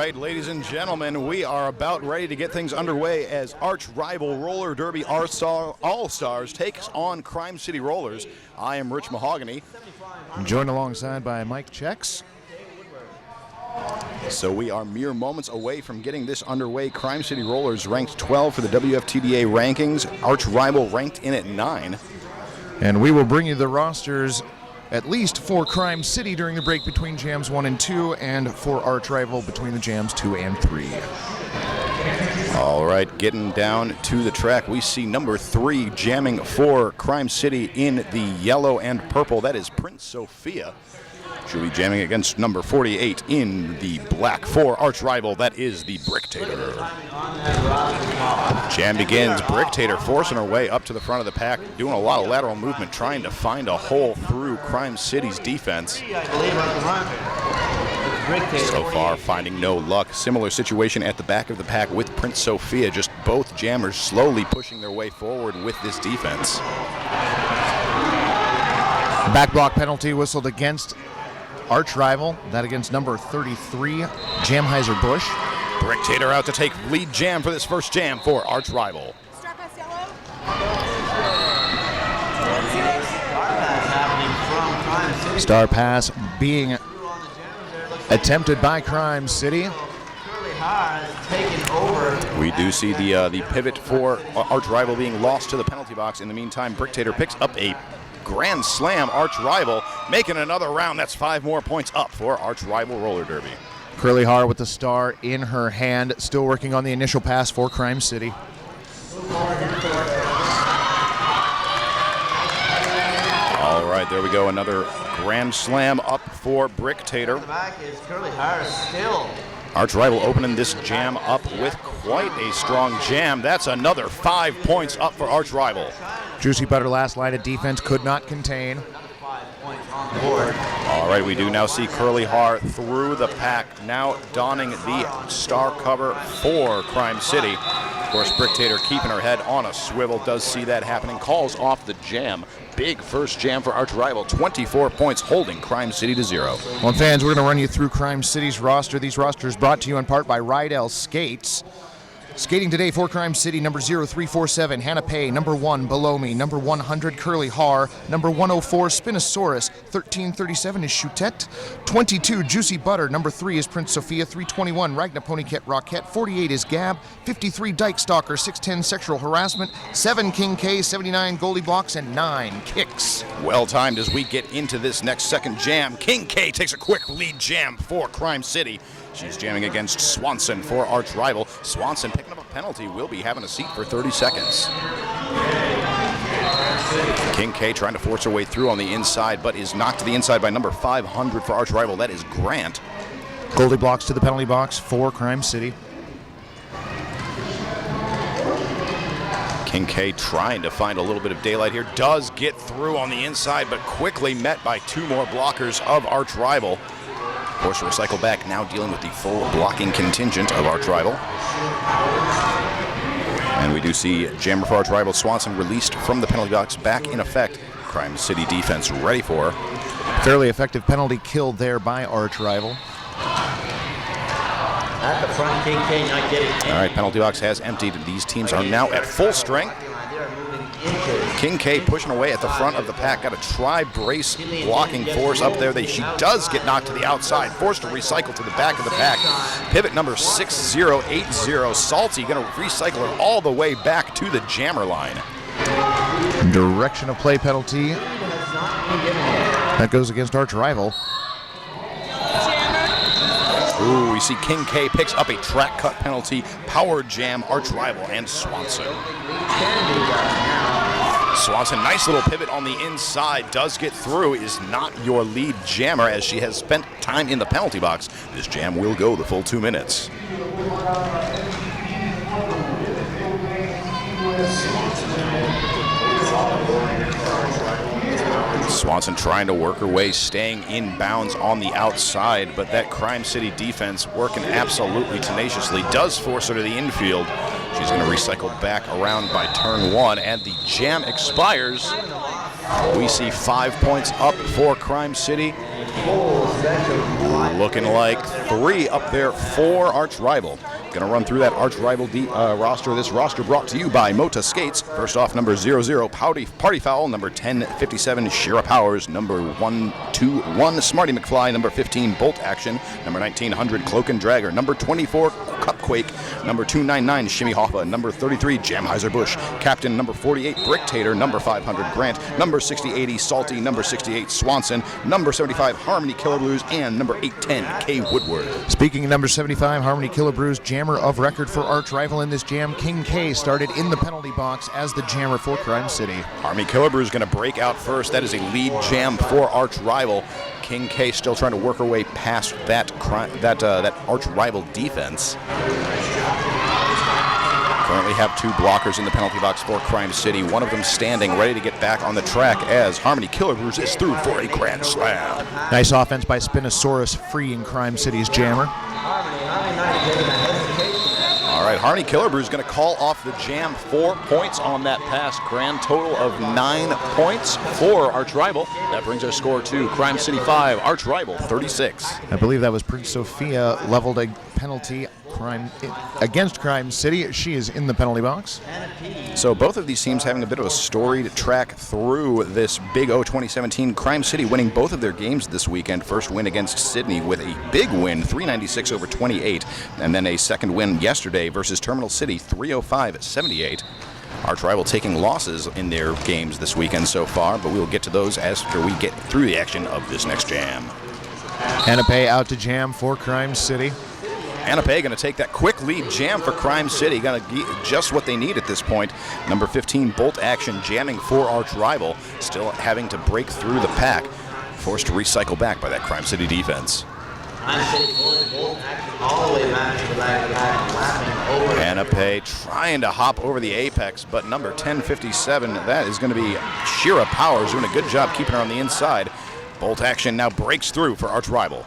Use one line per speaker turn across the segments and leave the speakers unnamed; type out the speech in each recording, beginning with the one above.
right, ladies and gentlemen, we are about ready to get things underway as arch rival Roller Derby All-Stars takes on Crime City Rollers. I am Rich Mahogany.
I'm joined alongside by Mike Checks.
So we are mere moments away from getting this underway. Crime City Rollers ranked 12 for the WFTDA rankings. Arch rival ranked in at 9.
And we will bring you the rosters at least for Crime City during the break between jams 1 and 2, and for arch rival between the jams 2 and 3.
All right, getting down to the track, we see number 3 jamming for Crime City in the yellow and purple. That is Prince Sophia. She'll be jamming against number 48 in the black for arch rival. That is the Bricktator. Jam begins. Bricktator forcing her way up to the front of the pack, doing a lot of lateral movement, trying to find a hole through Crime City's defense. So far, finding no luck. Similar situation at the back of the pack with Prince Sophia. Just both jammers slowly pushing their way forward with this defense.
Back block penalty whistled against arch rival, that against number 33, Jamheiser Bush.
Bricktator out to take lead jam for this first jam for arch rival.
Star pass being attempted by Crime City.
We do see the pivot for arch rival being lost to the penalty box. In the meantime, Bricktator picks up a grand slam. Arch rival making another round. That's 5 more points up for arch rival roller derby.
Curly Har with the star in her hand, still working on the initial pass for Crime City.
All right, there we go. Another grand slam up for Bricktator.
The back is Curly Har still.
Arch rival opening this jam up with quite a strong jam. That's another 5 points up for arch rival.
Juicy Butter last line of defense could not contain.
All right, we do now see Curly Har through the pack, now donning the star cover for Crime City. Of course, Bricktator keeping her head on a swivel, does see that happening, calls off the jam. Big first jam for arch rival, 24 points, holding Crime City to 0.
Well, fans, we're going to run you through Crime City's roster. These rosters brought to you in part by Rydell Skates. Skating today for Crime City, number 0347, Hannah Pay. Number 1, Below Me. Number 100, Curly Har. Number 104, Spinosaurus. 1337 is Choutette. 22, Juicy Butter. Number 3 is Prince Sophia. 321, Ragna Ponycat Rockette. 48 is Gab. 53, Dyke Stalker. 610, Sexual Harassment. 7, King K. 79, Goldie Blocks. And 9, Kicks.
Well timed as we get into this next second jam. King K takes a quick lead jam for Crime City. She's jamming against Swanson for arch rival. Swanson picking up a penalty, will be having a seat for 30 seconds. King K trying to force her way through on the inside, but is knocked to the inside by number 500 for arch rival. That is Grant.
Goldie Blocks to the penalty box for Crime City.
King K trying to find a little bit of daylight here. Does get through on the inside, but quickly met by 2 more blockers of arch rival. Of course, recycle back, now dealing with the full blocking contingent of arch rival. And we do see jammer for arch rival Swanson released from the penalty box, back in effect. Crime City defense ready for her.
Fairly effective penalty kill there by arch rival.
At the front, King K not getting any.
All right, penalty box has emptied. These teams are now at full strength. King K pushing away at the front of the pack. Got a tri-brace blocking force up there. She does get knocked to the outside, forced to recycle to the back of the pack. Pivot number 6080, Salty, going to recycle her all the way back to the jammer line.
Direction of play penalty. That goes against arch rival.
Ooh, we see King K picks up a track cut penalty. Power jam, arch rival, and Swanson. Swanson, nice little pivot on the inside, does get through, is not your lead jammer as she has spent time in the penalty box. This jam will go the full 2 minutes. Swanson trying to work her way, staying in bounds on the outside, but that Crime City defense working absolutely tenaciously, does force her to the infield. She's going to recycle back around by turn 1, and the jam expires. We see 5 points up for Crime City.
full special.
Looking like 3 up there for Arch Rival. Going to run through that Arch Rival roster. This roster brought to you by Mota Skates. First off, number 00, Party Foul. Number 1057, Shira Powers. Number 121, Smarty McFly. Number 15, Bolt Action. Number 1900, Cloak and Dragger. Number 24, Cupquake. Number 299, Shimmy Hoffa. Number 33, Jamheiser Bush. Captain number 48, Bricktator. Number 500, Grant. Number 6080, Salty. Number 68, Swanson. Number 75, Harmony Killer Blues. And number 810, Kay Woodward.
Speaking of number 75, Harmony Killer Brews, jammer of record for Arch Rival in this jam, King K started in the penalty box as the jammer for Crime City.
Harmony Killer Brews is going to break out first. That is a lead jam for Arch Rival. King K still trying to work her way past that Arch Rival defense. Currently have 2 blockers in the penalty box for Crime City. One of them standing ready to get back on the track as Harmony Killer Brews is through for a grand slam.
Nice offense by Spinosaurus, freeing Crime City's jammer.
All right, Harmony Killer Brew is going to call off the jam. 4 points on that pass. Grand total of 9 points for Arch Rival. That brings our score to Crime City 5, Arch Rival 36.
I believe that was Prince Sophia leveled a penalty against Crime City. She is in the penalty box.
So both of these teams having a bit of a storied track through this Big O 2017. Crime City winning both of their games this weekend. First win against Sydney with a big win, 396 over 28. And then a second win yesterday versus Terminal City, 305-78. Arch Rival taking losses in their games this weekend so far, but we will get to those after we get through the action of this next jam.
Hanape out to jam for Crime City.
Hanape going to take that quick lead jam for Crime City. Going to get just what they need at this point. Number 15, Bolt Action, jamming for Arch Rival. Still having to break through the pack. Forced to recycle back by that Crime City defense. Hanape trying to hop over the apex, but number 1057, that is going to be Shira Powers doing a good job keeping her on the inside. Bolt Action now breaks through for Arch Rival.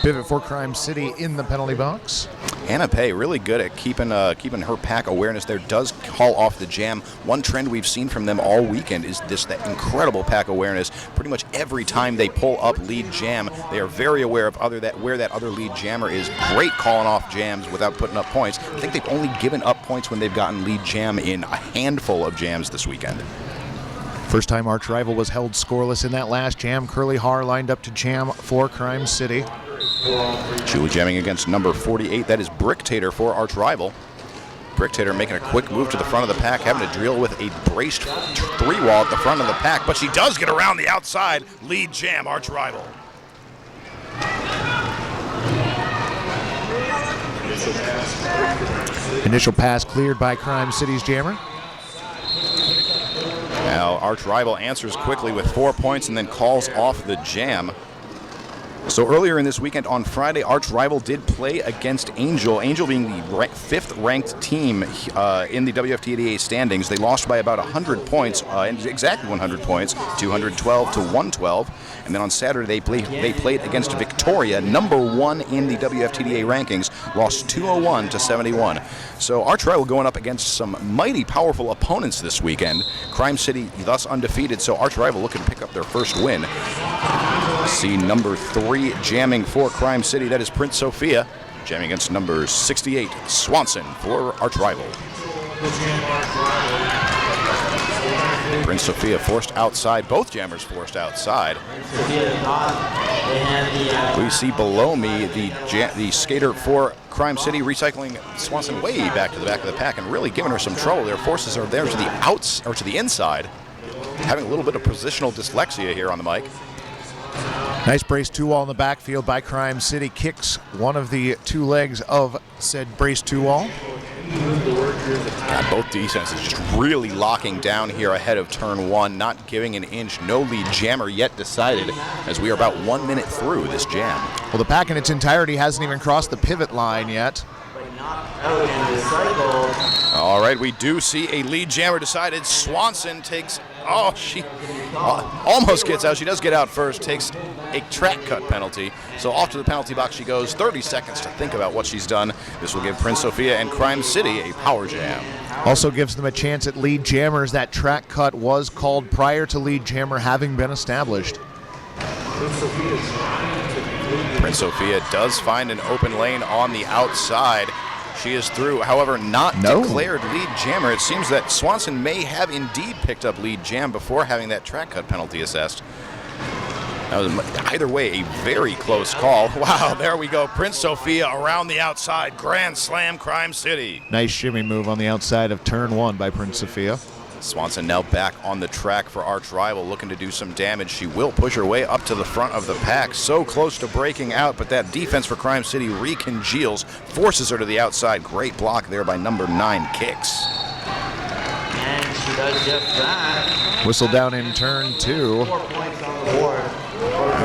Pivot for Crime City in the penalty box.
Hanape really good at keeping her pack awareness there. Does call off the jam. One trend we've seen from them all weekend is that incredible pack awareness. Pretty much every time they pull up lead jam, they are very aware of where that other lead jammer is. Great calling off jams without putting up points. I think they've only given up points when they've gotten lead jam in a handful of jams this weekend.
First time Arch Rival was held scoreless in that last jam. Curly Har lined up to jam for Crime City.
Julie jamming against number 48. That is Bricktator for Arch Rival. Bricktator making a quick move to the front of the pack, having to deal with a braced 3-wall at the front of the pack, but she does get around the outside. Lead jam, Arch Rival.
Initial pass cleared by Crime City's jammer.
Now Arch Rival answers quickly with 4 points and then calls off the jam. So earlier in this weekend on Friday, Arch Rival did play against Angel. Angel being the 5th ranked team in the WFTDA standings. They lost by about 100 points, exactly 100 points, 212 to 112. And then on Saturday, they played against Victoria, number 1 in the WFTDA rankings, lost 201 to 71. So Arch Rival going up against some mighty powerful opponents this weekend. Crime City thus undefeated, so Arch Rival looking to pick up their first win. See number 3 jamming for Crime City. That is Prince Sophia, jamming against number 68, Swanson for Arch Rival. Prince Sophia forced outside, both jammers forced outside. We see below me the skater for Crime City recycling Swanson way back to the back of the pack and really giving her some trouble. Their forces are there to the outs or to the inside. Having a little bit of positional dyslexia here on the mic.
Nice brace 2-wall in the backfield by Crime City. Kicks one of the 2 legs of said brace 2-wall.
God, both defenses just really locking down here ahead of turn 1, not giving an inch. No lead jammer yet decided as we are about 1 minute through this jam.
Well, the pack in its entirety hasn't even crossed the pivot line yet.
All right, we do see a lead jammer decided. Swanson takes, she almost gets out. She does get out first, takes a track cut penalty. So off to the penalty box she goes. 30 seconds to think about what she's done. This will give Prince Sophia and Crime City a power jam.
Also gives them a chance at lead jammers. That track cut was called prior to lead jammer having been established.
Prince Sophia does find an open lane on the outside. She is through, however, not declared lead jammer. It seems that Swanson may have indeed picked up lead jam before having that track cut penalty assessed. That was, either way, a very close call. Wow, there we go. Prince Sophia around the outside. Grand slam, Crime City.
Nice shimmy move on the outside of turn 1 by Prince Sophia.
Swanson now back on the track for arch rival, looking to do some damage. She will push her way up to the front of the pack. So close to breaking out, but that defense for Crime City recongeals, forces her to the outside. Great block there by number 9, Kicks.
And she does just that.
Whistle down in turn 2.
4 points on the board.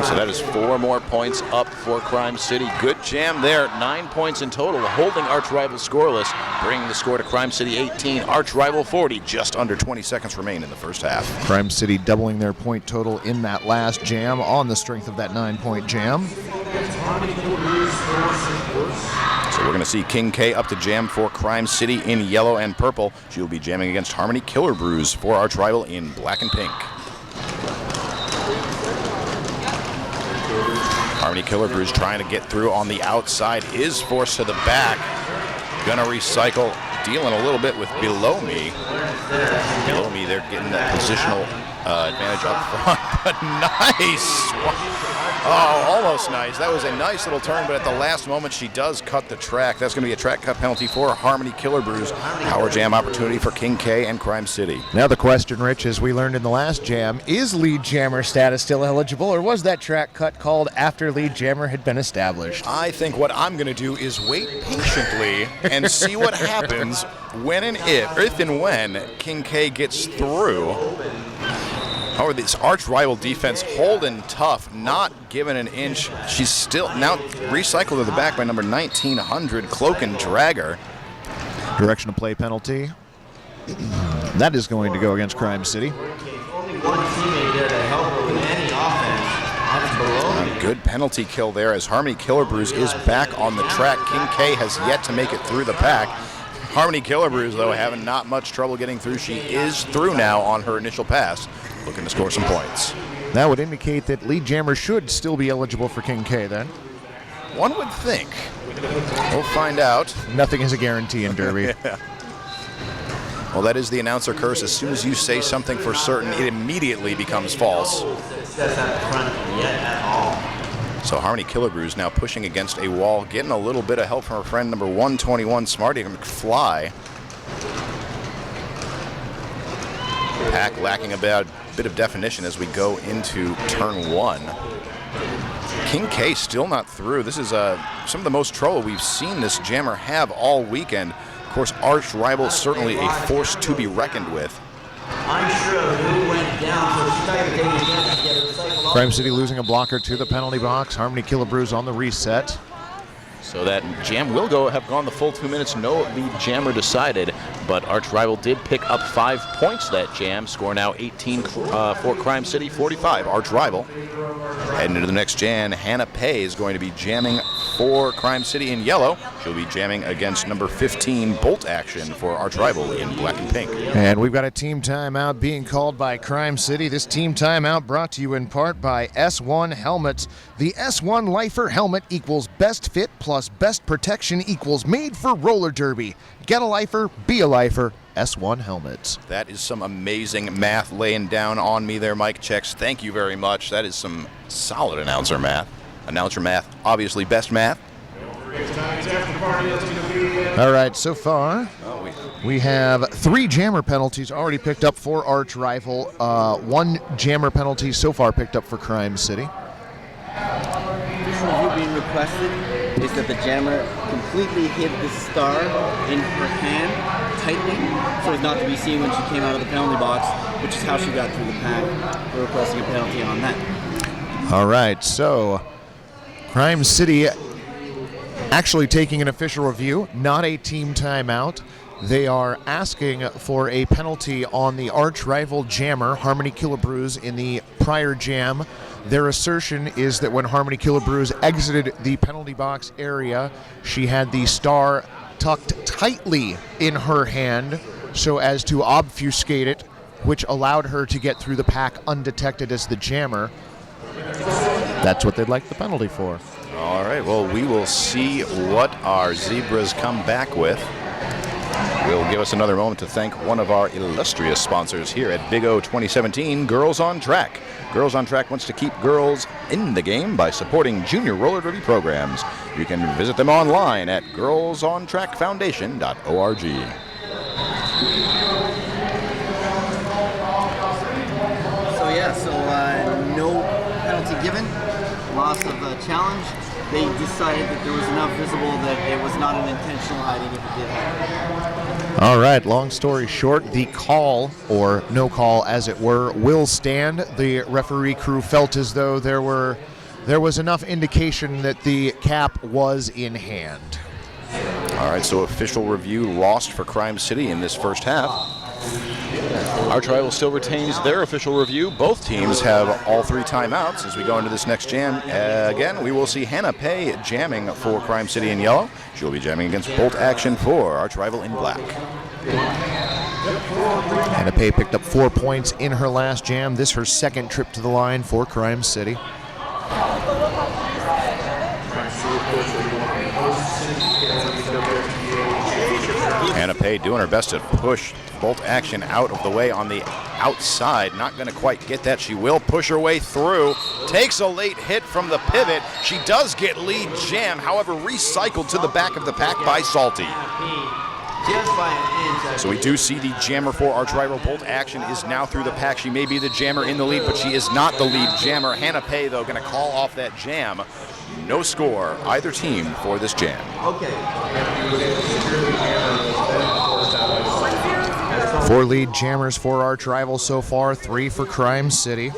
So that is 4 more points up for Crime City. Good jam there. 9 points in total, holding arch rival scoreless, bringing the score to Crime City 18, arch rival 40. Just under 20 seconds remain in the first half.
Crime City doubling their point total in that last jam on the strength of that 9-point jam.
So we're going to see King K up to jam for Crime City in yellow and purple. She will be jamming against Harmony Killer Brews for arch rival in black and pink. Harmony Killer Brews trying to get through on the outside, is forced to the back. Gonna recycle, dealing a little bit with Below Me. Below Me, they're getting that positional advantage up front, but nice. Oh, almost nice. That was a nice little turn, but at the last moment, she does cut the track. That's going to be a track cut penalty for Harmony Killer Brews. Power jam opportunity for King K and Crime City.
Now the question, Rich, as we learned in the last jam, is lead jammer status still eligible, or was that track cut called after lead jammer had been established?
I think what I'm going to do is wait patiently and see what happens when and if and when King K gets through. However, this arch rival defense holding tough, not giving an inch. She's still now recycled to the back by number 1900, Cloak and Dragger.
Direction of play penalty. That is going to go against Crime City.
Only one teammate there to help her with any offense. That's Below Me.
A good penalty kill there as Harmony Killer Brews is back on the track. King K has yet to make it through the pack. Harmony Killer Brews, though, having not much trouble getting through. She is through now on her initial pass, looking to score some points.
That would indicate that lead jammer should still be eligible for King K then.
One would think. We'll find out.
Nothing is a guarantee in Derby.
Yeah. Well, that is the announcer curse. As soon as you say something for certain, it immediately becomes false.
Success at front yet at all.
So Harmony Killer Brews now pushing against a wall, getting a little bit of help from her friend number 121, Smarty McFly. Pack lacking a bit of definition as we go into turn 1. King K still not through. This is some of the most trouble we've seen this jammer have all weekend. Of course, arch rival, certainly a force to be reckoned with.
Unsure of who went down, so she's not going to take a chance to get her recycled off.
Crime City losing a blocker to the penalty box. Harmony Killer Brews on the reset.
So that jam will have gone the full 2 minutes. No lead jammer decided, but arch rival did pick up 5 points that jam. Score now 18 for Crime City, 45
Arch rival. Heading into the next jam, Hannah Pay is going to be jamming for Crime City in yellow. She'll be jamming against number 15 Bolt Action for arch rival in black and pink.
And we've got a team timeout being called by Crime City. This team timeout brought to you in part by S1 Helmets. The S1 Lifer helmet equals best fit plus best protection equals made for roller derby. Get a lifer, be a lifer. S1 Helmets.
That is some amazing math laying down on me there, Mike Checks. Thank you very much. That is some solid announcer math. Announcer math, obviously best math.
All right, so far we have 3 jammer penalties already picked up for arch rival. 1 jammer penalty so far picked up for Crime City.
Additional review being requested is that the jammer completely hid the star in her hand tightly so as not to be seen when she came out of the penalty box, which is how she got through the pack. We're requesting a penalty on that.
All right, so Crime City actually taking an official review, not a team timeout. They are asking for a penalty on the arch rival jammer, Harmony Killer Brews, in the prior jam. Their assertion is that when Harmony Killer Brews exited the penalty box area, she had the star tucked tightly in her hand so as to obfuscate it, which allowed her to get through the pack undetected as the jammer. That's what they'd like the penalty for.
All right, well, we will see what our Zebras come back with. We'll give us another moment to thank one of our illustrious sponsors here at Big O 2017, Girls on Track. Girls on Track wants to keep girls in the game by supporting junior roller derby programs. You can visit them online at girlsontrackfoundation.org.
So no penalty given, loss of challenge. They decided that there was enough visible that it was not an intentional hiding if it did happen.
All right, long story short, the call, or no call as it were, will stand. The referee crew felt as though there was enough indication that the cap was in hand.
All right, so official review lost for Crime City in this first half. Arch Rival still retains their official review. Both teams have all 3 timeouts as we go into this next jam. Again, we will see Hannah Pay jamming for Crime City in yellow. She'll be jamming against Bolt Action for Arch Rival in black.
Hannah Pay picked up 4 points in her last jam. This her second trip to the line for Crime City.
Hannah Pay doing her best to push Bolt Action out of the way on the outside. Not going to quite get that. She will push her way through. Takes a late hit from the pivot. She does get lead jam, however, recycled to the back of the pack by Salty. So we do see the jammer for Arch Rival. Bolt Action is now through the pack. She may be the jammer in the lead, but she is not the lead jammer. Hannah Pay, though, going to call off that jam. No score, either team, for this jam.
Okay.
4 lead jammers for Arch Rival so far, 3 for Crime City.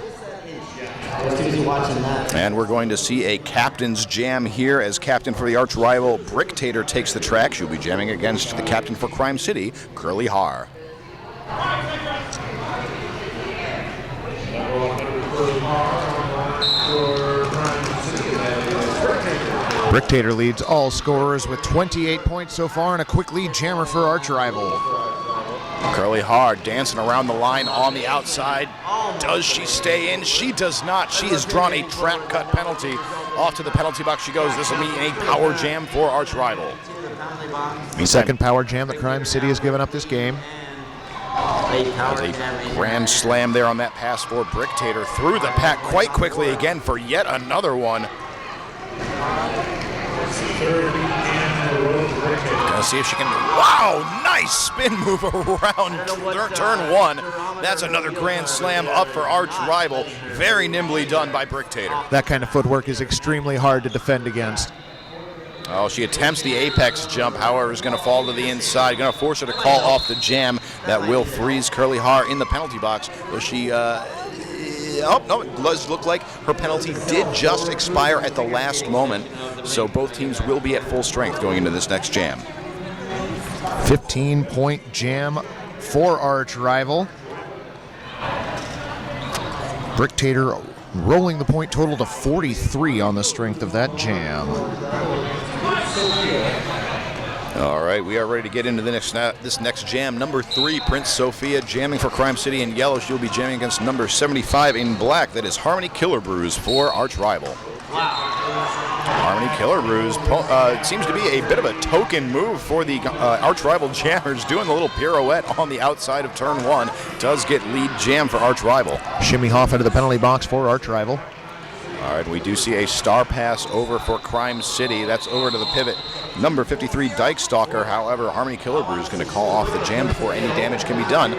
And we're going to see a captain's jam here as captain for the Arch Rival, Bricktator, takes the track. She'll be jamming against the captain for Crime City, Curly Har.
Bricktator leads all scorers with 28 points so far and a quick lead jammer for Arch Rival.
Curly Har dancing around the line on the outside. Does she stay in? She does not. She has drawn a trap cut penalty. Off to the penalty box she goes. This will be a power jam for Arch Rival.
Second power jam that Crime City has given up this game.
There's a grand slam there on that pass for Bricktator. Through the pack quite quickly again for yet another one. Gonna see if she can. Wow, nice spin move around turn 1. That's another grand slam up for Arch Rival. Very nimbly done by Bricktator.
That kind of footwork is extremely hard to defend against.
Oh, she attempts the apex jump, however, is going to fall to the inside. Going to force her to call off the jam. That will freeze Curly Har in the penalty box. Will she? Oh, no, it does look like her penalty did just expire at the last moment. So both teams will be at full strength going into this next jam.
15-point jam for Arch Rival. Bricktator rolling the point total to 43 on the strength of that jam.
All right, we are ready to get into the this next jam. Number 3, Prince Sophia, jamming for Crime City in yellow. She'll be jamming against number 75 in black. That is Harmony Killer Brews for Arch Rival. Harmony Killer Brews seems to be a bit of a token move for the Arch Rival jammers, doing the little pirouette on the outside of turn 1. Does get lead jam for Arch Rival.
Shimmy Hoff into the penalty box for Arch Rival.
All right, we do see a star pass over for Crime City. That's over to the pivot. Number 53, Dyke Stalker. However, Harmony Killer Brew is going to call off the jam before any damage can be done.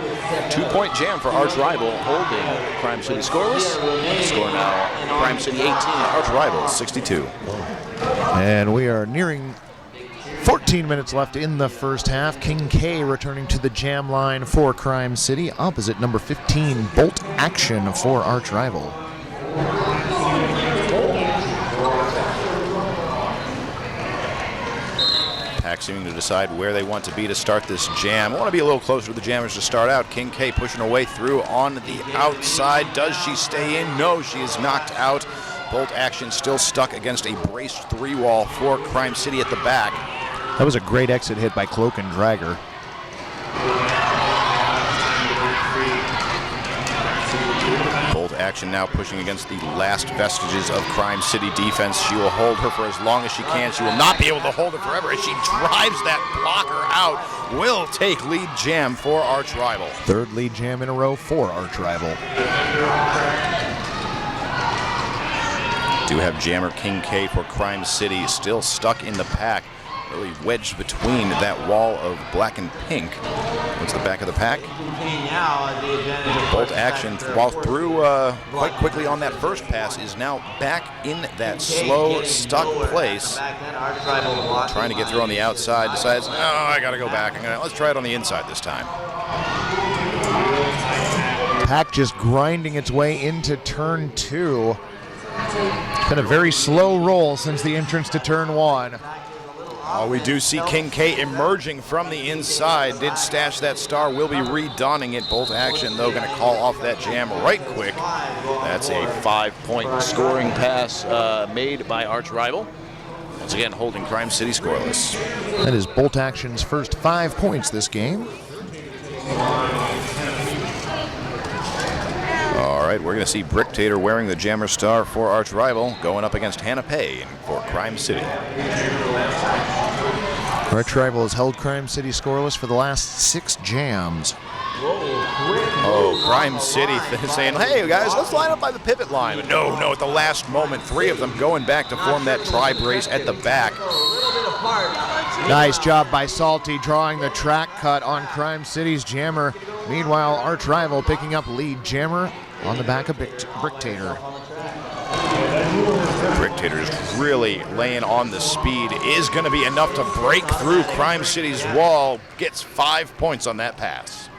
2-point jam for Arch Rival, holding Crime City scoreless. Score now, Crime City 18, Arch Rival 62.
And we are nearing 14 minutes left in the first half. King K returning to the jam line for Crime City, opposite number 15, Bolt Action for Arch Rival.
Pack seeming to decide where they want to be to start this jam. I want to be a little closer to the jammers to start out. King K pushing her way through on the outside. Does she stay in? No, she is knocked out. Bolt Action still stuck against a braced 3-wall for Crime City at the back.
That was a great exit hit by Cloak and Dragger.
Action now pushing against the last vestiges of Crime City defense. She will hold her for as long as she can. She will not be able to hold her forever as she drives that blocker out. Will take lead jam for Arch Rival.
Third lead jam in a row for Arch Rival.
Do have jammer King K for Crime City still stuck in the pack. Really wedged between that wall of black and pink. What's the back of the pack? Bolt Action, while through quite quickly on that first pass, is now back in that slow, stuck place. Trying to get through on the outside, decides, oh, I gotta go back. Let's try it on the inside this time.
Pack just grinding its way into turn 2. It's been a very slow roll since the entrance to turn 1.
Oh, we do see King K emerging from the inside. Did stash that star, will be redonning it. Bolt Action, though, going to call off that jam right quick.
That's a 5-point scoring pass made by Arch Rival.
Once again, holding Crime City scoreless.
That is Bolt Action's first 5 points this game.
All right, we're going to see Bricktator wearing the jammer star for Arch Rival, going up against Hannah Pay for Crime City.
Arch Rival has held Crime City scoreless for the last 6 jams.
Oh, Crime City saying, hey, guys, let's line up by the pivot line. But no, at the last moment, 3 of them going back to form that tri-brace at the back.
Nice job by Salty drawing the track cut on Crime City's jammer. Meanwhile, Arch Rival picking up lead jammer on the back of Bricktator.
Bricktator is really laying on the speed. Is going to be enough to break through Crime City's wall. Gets 5 points on that pass.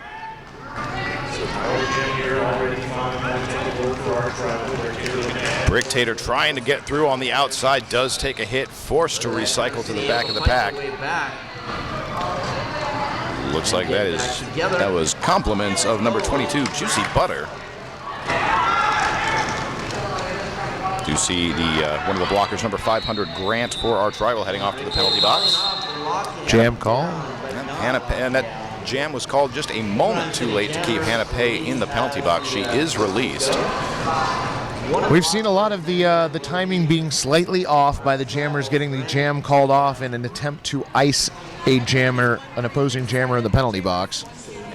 Bricktator trying to get through on the outside, does take a hit, forced to recycle to the back of the pack. Looks like that was compliments of number 22, Juicy Butter. Do see the one of the blockers, number 500, Grant for Arch Rival, heading off to the penalty box.
Jam call.
And that jam was called just a moment too late to keep Hannah Pay in the penalty box. She is released.
We've seen a lot of the timing being slightly off by the jammers getting the jam called off in an attempt to ice an opposing jammer in the penalty box.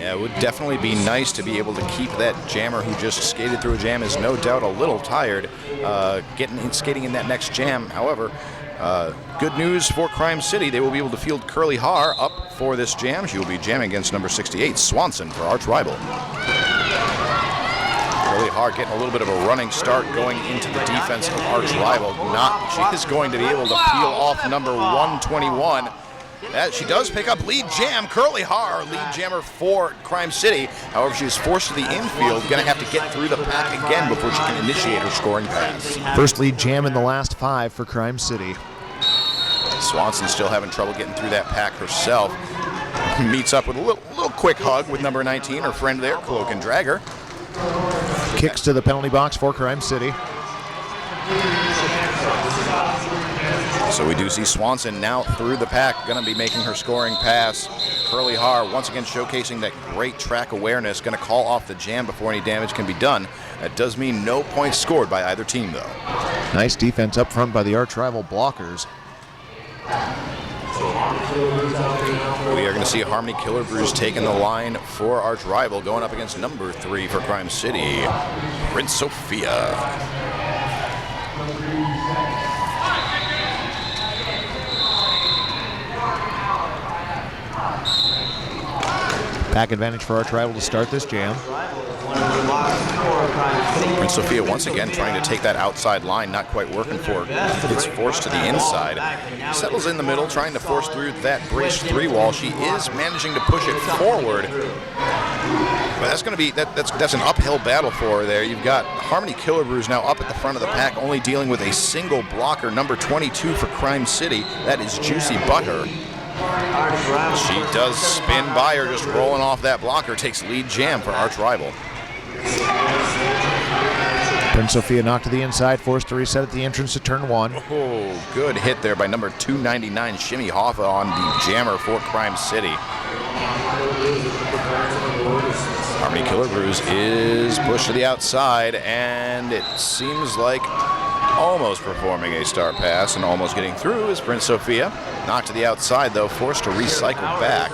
Yeah, it would definitely be nice to be able to keep that jammer who just skated through a jam, is no doubt a little tired, skating in that next jam. However, good news for Crime City. They will be able to field Curly Har up for this jam. She will be jamming against number 68, Swanson, for Arch Rival. Curly Har getting a little bit of a running start going into the defense of Arch Rival. She is going to be able to peel off number 121. She does pick up lead jam. Curly Har, lead jammer for Crime City. However, she is forced to the infield, going to have to get through the pack again before she can initiate her scoring pass.
First lead jam in the last 5 for Crime City.
Swanson still having trouble getting through that pack herself. Meets up with a little quick hug with number 19, her friend there, Cloak and Dragger.
Kicks to the penalty box for Crime City.
So we do see Swanson now through the pack, going to be making her scoring pass. Curly Har once again showcasing that great track awareness, going to call off the jam before any damage can be done. That does mean no points scored by either team, though.
Nice defense up front by the Arch Rival blockers.
We are going to see Harmony Killer Brews taking the line for Arch Rival, going up against number 3 for Crime City, Prince Sophia.
Pack advantage for Arch Rival to start this jam.
Prince Sophia once again trying to take that outside line, not quite working for her. It's forced to the inside. Settles in the middle, trying to force through that brace 3 wall. She is managing to push it forward. But that's going to be that's an uphill battle for her there. You've got Harmony Killer Brews now up at the front of the pack, only dealing with a single blocker, number 22 for Crime City. That is Juicy Butter. She does spin by her, just rolling off that blocker, takes lead jam for Arch Rival.
Prince Sophia knocked to the inside, forced to reset at the entrance to turn 1.
Oh, good hit there by number 299, Shimmy Hoffa, on the jammer for Crime City. Harmony Killer Brews is pushed to the outside, and it seems like almost performing a star pass and almost getting through is Prince Sophia. Knocked to the outside, though, forced to recycle back.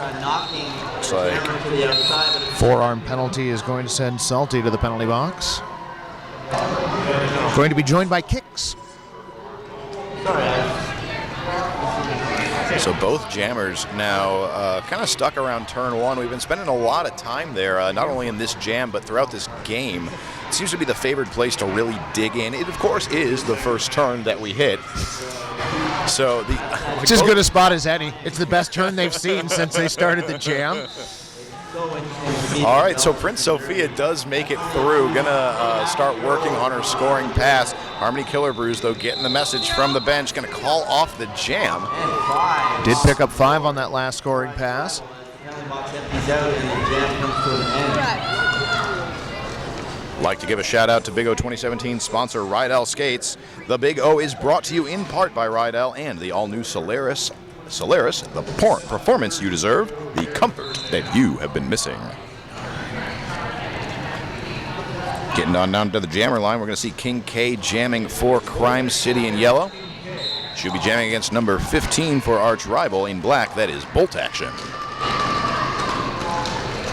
Looks like
Forearm penalty is going to send Salty to the penalty box. Going to be joined by kicks.
So both jammers now kind of stuck around turn one. We've been spending a lot of time there, not only in this jam, but throughout this game. It seems to be the favored place to really dig in. It, of course, is the first turn that we hit. So
it's as good a spot as any. It's the best turn they've seen since they started the jam.
All right, so Prince Sophia does make it through. Gonna start working on her scoring pass. Harmony Killer Brews, though, getting the message from the bench. Gonna call off the jam.
Did pick up 5 on that last scoring pass.
Like to give a shout out to Big O 2017 sponsor Rydell Skates. The Big O is brought to you in part by Rydell and the all-new Solaris. Solaris, the performance you deserve, the comfort that you have been missing. Getting on down to the jammer line, we're going to see King K jamming for Crime City in yellow. She'll be jamming against number 15 for arch rival in black. That is Bolt Action.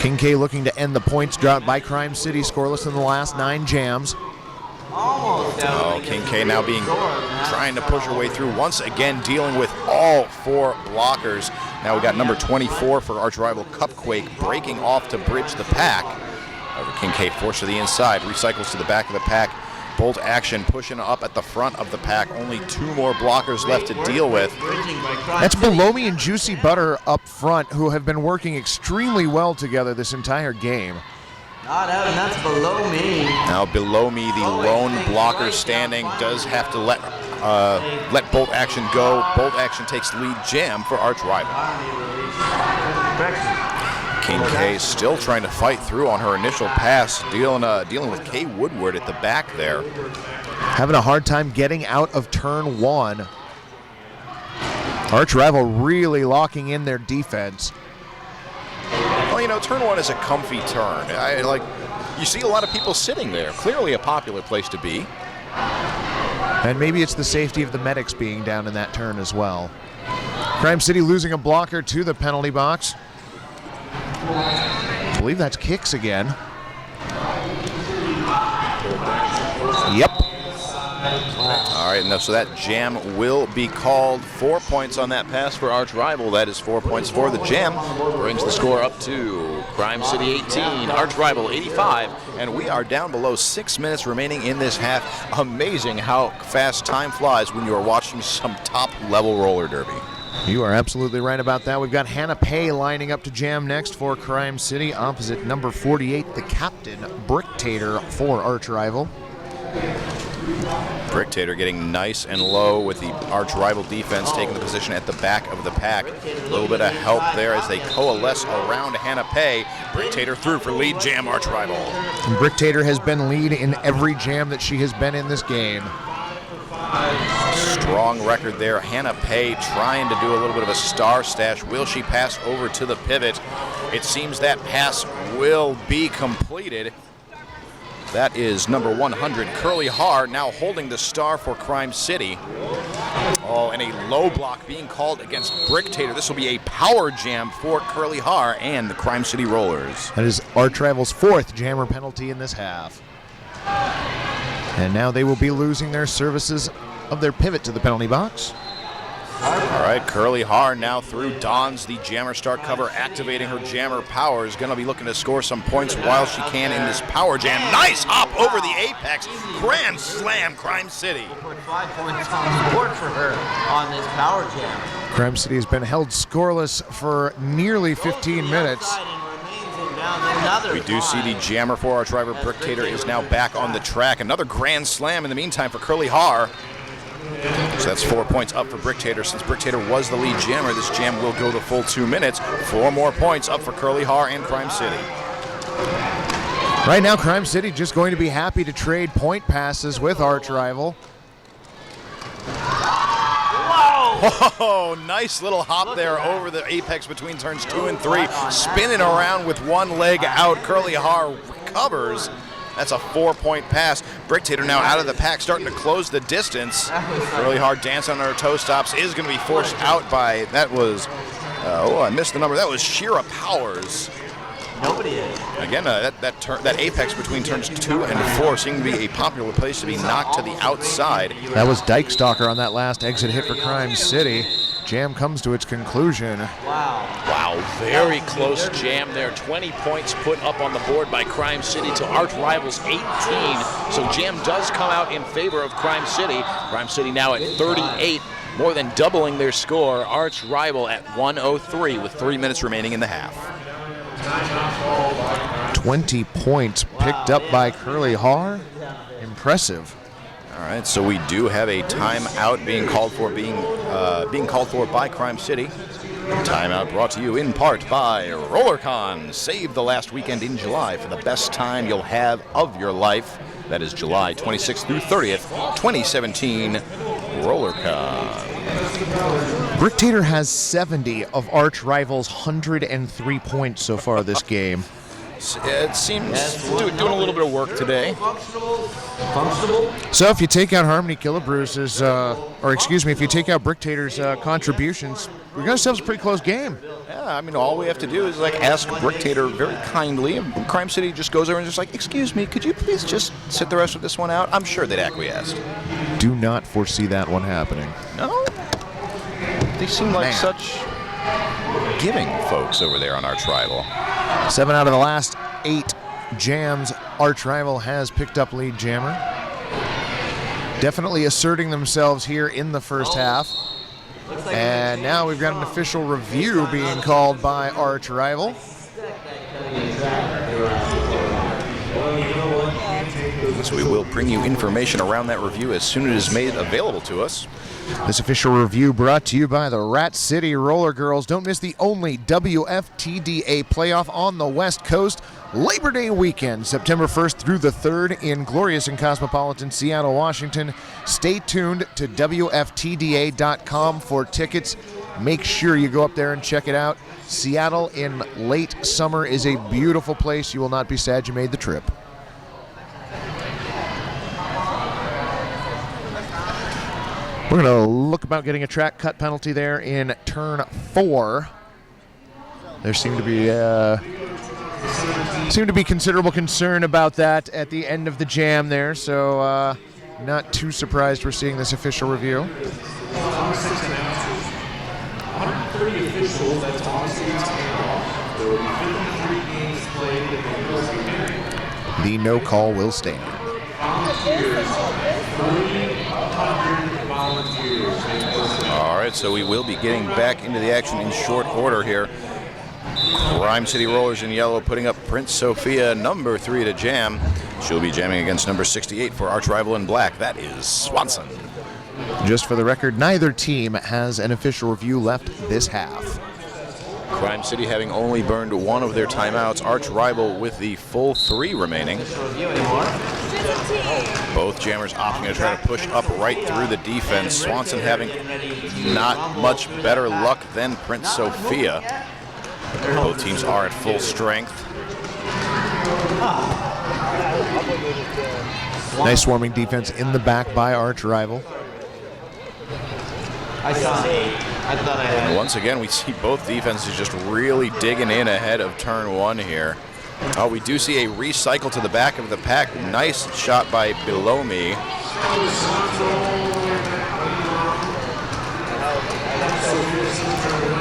King K looking to end the points drought by Crime City, scoreless in the last 9 jams.
Oh, King K now trying to push her way through, once again dealing with all 4 blockers. Now we got number 24 for arch rival Cupquake breaking off to bridge the pack. However, King K forced to the inside, recycles to the back of the pack. Bolt Action pushing up at the front of the pack. Only 2 more blockers left to deal with.
That's Below Me and Juicy Butter up front, who have been working extremely well together this entire game.
Not out, and that's Below Me.
Now Below Me, the lone blocker standing, does have to let Bolt Action go. Bolt Action takes lead jam for arch rival. King K still trying to fight through on her initial pass, dealing with Kay Woodward at the back there.
Having a hard time getting out of turn 1. Arch rival really locking in their defense.
Well, you know, turn 1 is a comfy turn. You see a lot of people sitting there. Clearly a popular place to be.
And maybe it's the safety of the medics being down in that turn as well. Crime City losing a blocker to the penalty box. I believe that's kicks again. Yep.
All right, so that jam will be called. 4 points on that pass for arch rival. That is 4 points for the jam. Brings the score up to Crime City 18, arch rival 85, and we are down below 6 minutes remaining in this half. Amazing how fast time flies when you are watching some top-level roller derby.
You are absolutely right about that. We've got Hannah Pay lining up to jam next for Crime City, opposite number 48, the captain, Bricktator, for arch rival.
Bricktator getting nice and low with the arch rival defense, taking the position at the back of the pack. A little bit of help there as they coalesce around Hannah Pay. Bricktator through for lead jam, arch rival.
And Bricktator has been lead in every jam that she has been in this game.
Strong record there. Hannah Pay trying to do a little bit of a star stash. Will she pass over to the pivot? It seems that pass will be completed. That is number 100, Curly Har, now holding the star for Crime City. Oh, and a low block being called against Bricktator. This will be a power jam for Curly Har and the Crime City Rollers.
That is arch rival's 4th jammer penalty in this half. And now they will be losing their services of their pivot to the penalty box.
All right, Curly Har now through, dons the jammer start cover, activating her jammer power. Is going to be looking to score some points while she can in this power jam. Nice hop over the apex. Grand slam, Crime City.
Put 5 points on the board for her on this power jam.
Crime City has been held scoreless for nearly 15 minutes.
We do see the jammer for our driver. Bricktator is now back on the track. Another grand slam in the meantime for Curly Har. So that's 4 points up for Bricktator. Since Bricktator was the lead jammer, this jam will go the full 2 minutes. 4 more points up for Curly Har and Crime City.
Right now, Crime City just going to be happy to trade point passes with arch rival.
Oh, nice little hop there over the apex between turns 2 and 3. Spinning around with one leg out. Curly Har recovers. That's a 4-point pass. Bricktator now out of the pack, starting to close the distance. Curly Har dancing on her toe stops, is going to be forced out by, that was, I missed the number. That was Shira Powers.
Nobody is.
Again, that apex between turns 2 and 4 seemed to be a popular place to be knocked to the outside.
That was Dykestalker on that last exit hit for Crime City. Jam comes to its conclusion.
Wow, very close jam there. 20 points put up on the board by Crime City to arch rivals 18. So Jam does come out in favor of Crime City. Crime City now at 38, more than doubling their score. Arch rival at 103 with
3 minutes remaining in the half.
20 points picked up by Curly Har. Impressive.
All right, so we do have a timeout being called for by Crime City. Timeout brought to you in part by RollerCon. Save the last weekend in July for the best time you'll have of your life. That is July 26th through 30th, 2017, RollerCon.
Bricktator has 70 of arch rivals' 103 points so far this game.
It seems doing a little bit of work today.
So if you take out Harmony Killabruce's, if you take out Bricktator's contributions, we got ourselves a pretty close game.
Yeah, I mean, all we have to do is ask Bricktator very kindly, and Crime City just goes over and just excuse me, could you please just sit the rest of this one out? I'm sure they'd acquiesce.
Do not foresee that one happening.
No? They seem like such giving folks over there on Arch Rival.
7 out of the last 8 jams, Arch Rival has picked up lead jammer. Definitely asserting themselves here in the first half. And now we've got an official review being called by Arch Rival.
So we will bring you information around that review as soon as it is made available to us.
This official review brought to you by the Rat City Roller Girls. Don't miss the only WFTDA playoff on the West Coast. Labor Day weekend, September 1st through the 3rd in glorious and cosmopolitan Seattle, Washington. Stay tuned to WFTDA.com for tickets. Make sure you go up there and check it out. Seattle in late summer is a beautiful place. You will not be sad you made the trip. We're going to look about getting a track cut penalty there in turn 4. There seemed to be considerable concern about that at the end of the jam there, so not too surprised we're seeing this official review.
130 officials, that's Austin kickoff. There will be 53 games played.
The no call will stand.
All right, so we will be getting back into the action in short order here. Crime City Rollers in yellow putting up Prince Sophia, number 3 to jam. She'll be jamming against number 68 for arch rival in black. That is Swanson.
Just for the record, neither team has an official review left this half.
Crime City having only burned one of their timeouts. Arch rival with the full 3 remaining. Both jammers opting to try to push up right through the defense. Swanson having not much better luck than Prince Sophia. Both teams are at full strength.
Nice swarming defense in the back by arch rival.
And once again, we see both defenses just really digging in ahead of turn 1 here. Oh, we do see a recycle to the back of the pack. Nice shot by Below Me.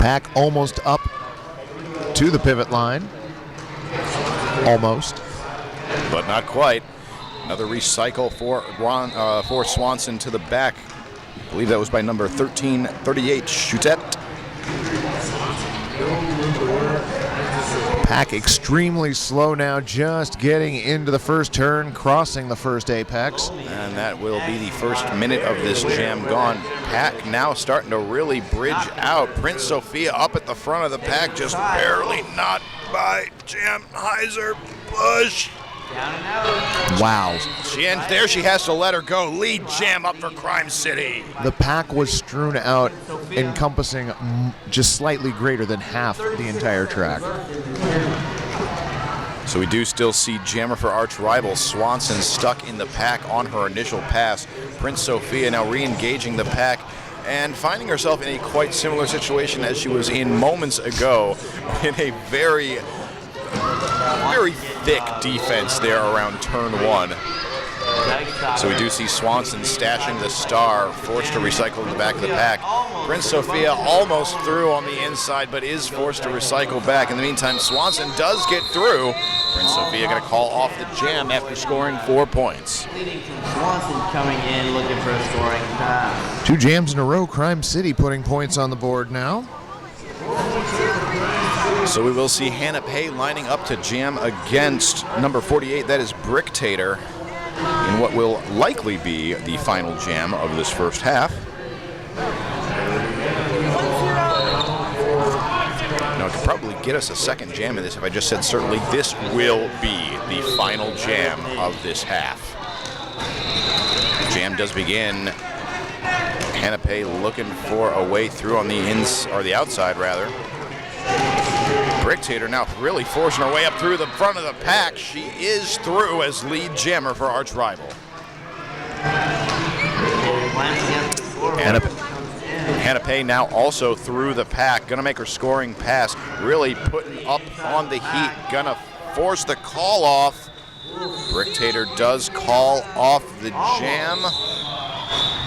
Pack almost up to the pivot line. Almost.
But not quite. Another recycle for Swanson to the back. I believe that was by number 1338, Chutette.
Pack extremely slow now, just getting into the first turn, crossing the first apex.
And that will be the first minute of this jam gone. Pack now starting to really bridge out. Prince Sophia up at the front of the pack, just barely not by Jam Heiser. Push.
Down and out.
Wow.
And there she has to let her go. Lead jam up for Crime City.
The pack was strewn out, encompassing just slightly greater than half the entire track.
So we do still see jammer for arch rival Swanson stuck in the pack on her initial pass. Prince Sophia now re-engaging the pack and finding herself in a quite similar situation as she was in moments ago, in a very thick defense there around turn 1. So we do see Swanson stashing the star, forced to recycle in the back of the pack. Prince Sophia almost through on the inside, but is forced to recycle back. In the meantime, Swanson does get through. Prince Sophia going to call off the jam after scoring 4 points.
Swanson coming in looking for a scoring pass.
2 jams in a row. Crime City putting points on the board now.
So we will see Hannah Pay lining up to jam against number 48. That is Bricktator, in what will likely be the final jam of this first half. Now, it could probably get us a second jam in this if I just said certainly this will be the final jam of this half. Jam does begin. Hannah Pay looking for a way through on the outside rather. Bricktator now really forcing her way up through the front of the pack. She is through as lead jammer for arch rival. Hannah Pay now also through the pack. Gonna make her scoring pass. Really putting up on the heat. Gonna force the call off. Bricktator does call off the jam.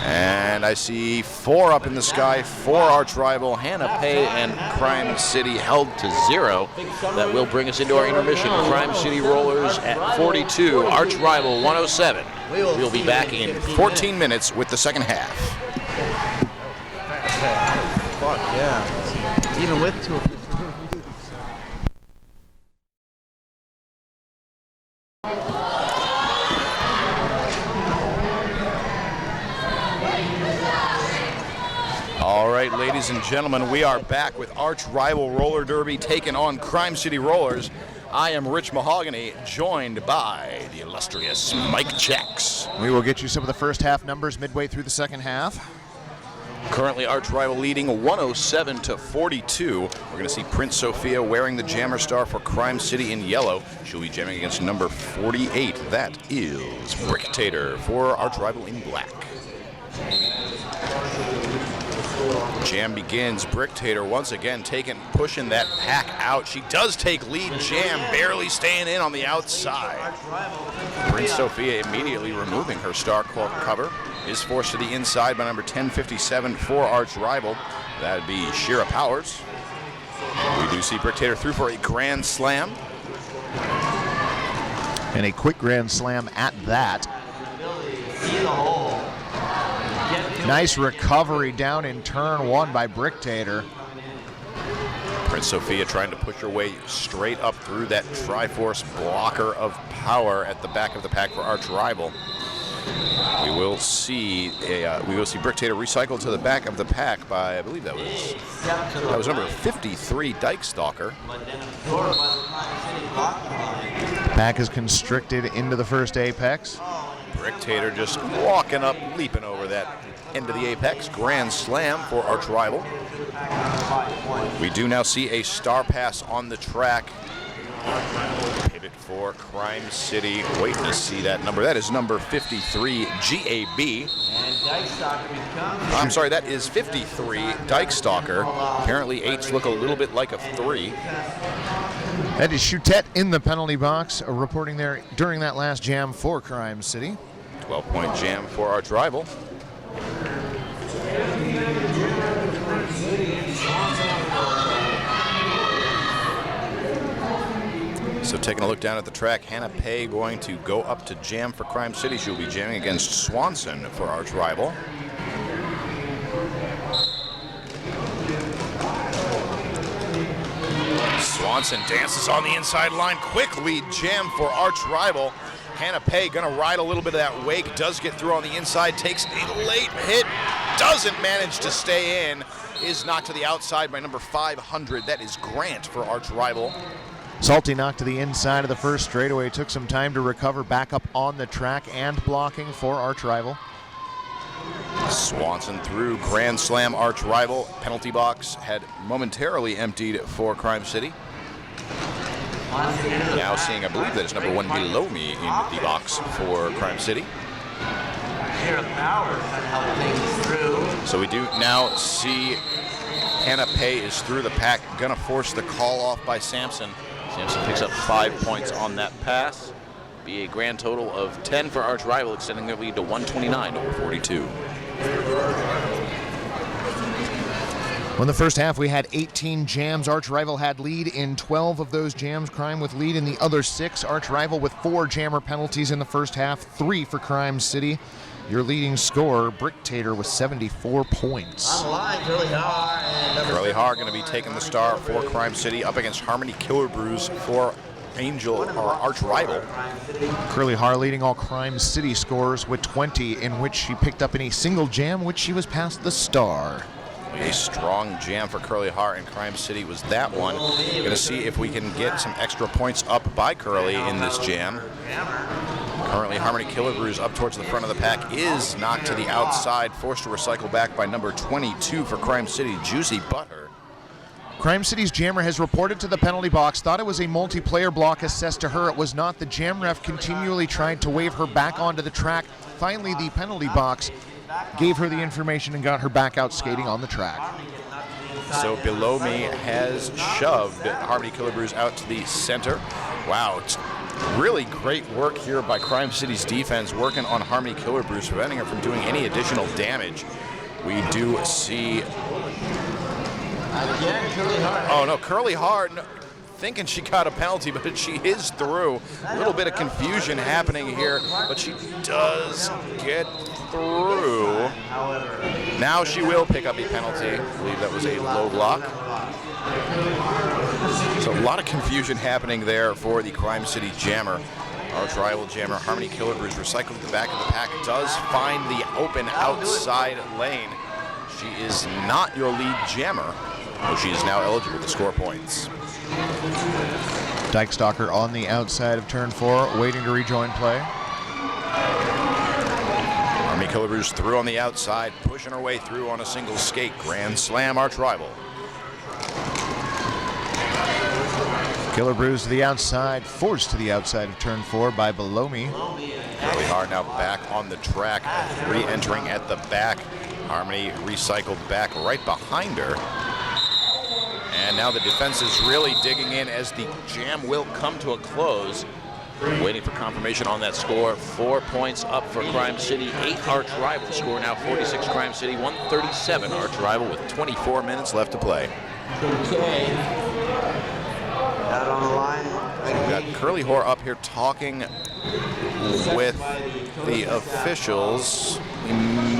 And I see 4 up in the sky for arch rival. Hannah Pay and Crime City held to 0. That will bring us into our intermission. Crime City Rollers at 42, arch rival 107. We'll be back in 14 minutes with the second half.
Fuck yeah. Even with 2 officials.
All right, ladies and gentlemen, we are back with arch rival roller derby taking on Crime City Rollers. I am Rich Mahogany, joined by the illustrious Mike Jacks.
We will get you some of the first half numbers midway through the second half.
Currently, arch rival leading 107 to 42. We're going to see Prince Sophia wearing the jammer star for Crime City in yellow. She'll be jamming against number 48. That is Bricktator for arch rival in black. Jam begins. Bricktator once again pushing that pack out. She does take lead jam, barely staying in on the outside. Prince Sophia immediately removing her star cover. Is forced to the inside by number 1057 for arch rival. That'd be Shira Powers. We do see Bricktator through for a grand slam.
And a quick grand slam at that. Nice recovery down in turn 1 by Bricktator.
Prince Sophia trying to push her way straight up through that Triforce blocker of power at the back of the pack for arch rival. We will see Bricktator recycle to the back of the pack by, I believe that was number 53, Dykestalker.
Pack is constricted into the first apex.
Bricktator just walking up, leaping over that end of the apex. Grand slam for arch rival. We do now see a star pass on the track. Pivot for Crime City. Waiting to see that number. That is number 53, GAB. I'm sorry, that is 53, Dykestalker. Apparently 8s look a little bit like a 3.
That is Choutette in the penalty box, reporting there during that last jam for Crime City.
12-point jam for arch rival. So taking a look down at the track, Hannah Pay going to go up to jam for Crime City. She'll be jamming against Swanson for arch rival. Swanson dances on the inside line. Quick lead jam for arch rival. Hannah Pay gonna ride a little bit of that wake, does get through on the inside, takes a late hit, doesn't manage to stay in, is knocked to the outside by number 500. That is Grant for arch rival.
Salty knocked to the inside of the first straightaway, took some time to recover, back up on the track and blocking for arch rival.
Swanson through grand slam arch rival. Penalty box had momentarily emptied for Crime City. Now seeing, I believe that is number 1 below me in the box for Crime City. So we do now see Hannah Pay is through the pack, gonna force the call off by Sampson. Sampson picks up 5 points on that pass. Be a grand total of 10 for arch rival, extending their lead to 129 over 42.
Well, in the first half, we had 18 jams. Arch rival had lead in 12 of those jams. Crime with lead in the other 6. Arch rival with 4 jammer penalties in the first half, 3 for Crime City. Your leading scorer, Bricktator, with 74 points.
On the line, Curly Har. And
Curly Har going to be taking the star for Crime City up against Harmony Killer Brews for Angel or arch rival.
Curly Har leading all Crime City scores with 20, in which she picked up in a single jam, which she was past the star.
A strong jam for Curly Har, and Crime City was that one. Going to see if we can get some extra points up by Curly in this jam. Currently, Harmony Killer Brews up towards the front of the pack is knocked to the outside, forced to recycle back by number 22 for Crime City, Juicy Butter.
Crime City's jammer has reported to the penalty box, thought it was a multiplayer block assessed to her. It was not. The jam ref continually tried to wave her back onto the track. Finally, the penalty box gave her the information and got her back out skating on the track.
So below me has shoved Harmony Killer Brews out to the center. Wow, it's really great work here by Crime City's defense, working on Harmony Killer Brews, preventing her from doing any additional damage. We do see... Oh no, Curly Har thinking she got a penalty, but she is through. A little bit of confusion happening here, but she does get through. Now she will pick up a penalty. I believe that was a low block. So a lot of confusion happening there for the Crime City jammer. Arch rival jammer Harmony Killer Brews recycled the back of the pack, does find the open outside lane. She is not your lead jammer, though she is now eligible to score points.
Dykestalker on the outside of turn 4, waiting to rejoin play.
Harmony Killer Brews through on the outside, pushing her way through on a single skate. Grand slam arch rival.
Killer Brews to the outside, forced to the outside of turn 4 by below me.
Curly Har now back on the track, re-entering at the back. Harmony recycled back right behind her. And now the defense is really digging in as the jam will come to a close. Waiting for confirmation on that score. 4 points up for Crime City, 8 arch rival. Score now 46 Crime City, 137 arch rival with 24 minutes left to play.
Okay. Out on the line.
We've got Curly Har up here talking with the officials. We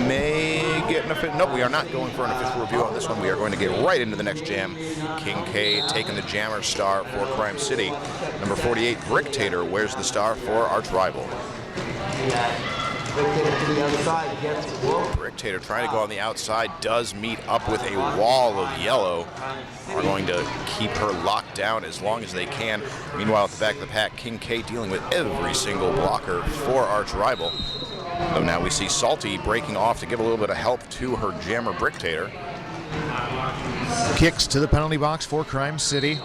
may get an official. No, we are not going for an official review on this one. We are going to get right into the next jam. King K taking the jammer star for Crime City. Number 48, Bricktator, wears the star for arch rival. Bricktator trying to go on the outside, does meet up with a wall of yellow. Are going to keep her locked down as long as they can. Meanwhile, at the back of the pack, King K dealing with every single blocker for arch rival. So now we see Salty breaking off to give a little bit of help to her jammer Bricktator.
Kicks to the penalty box for Crime City.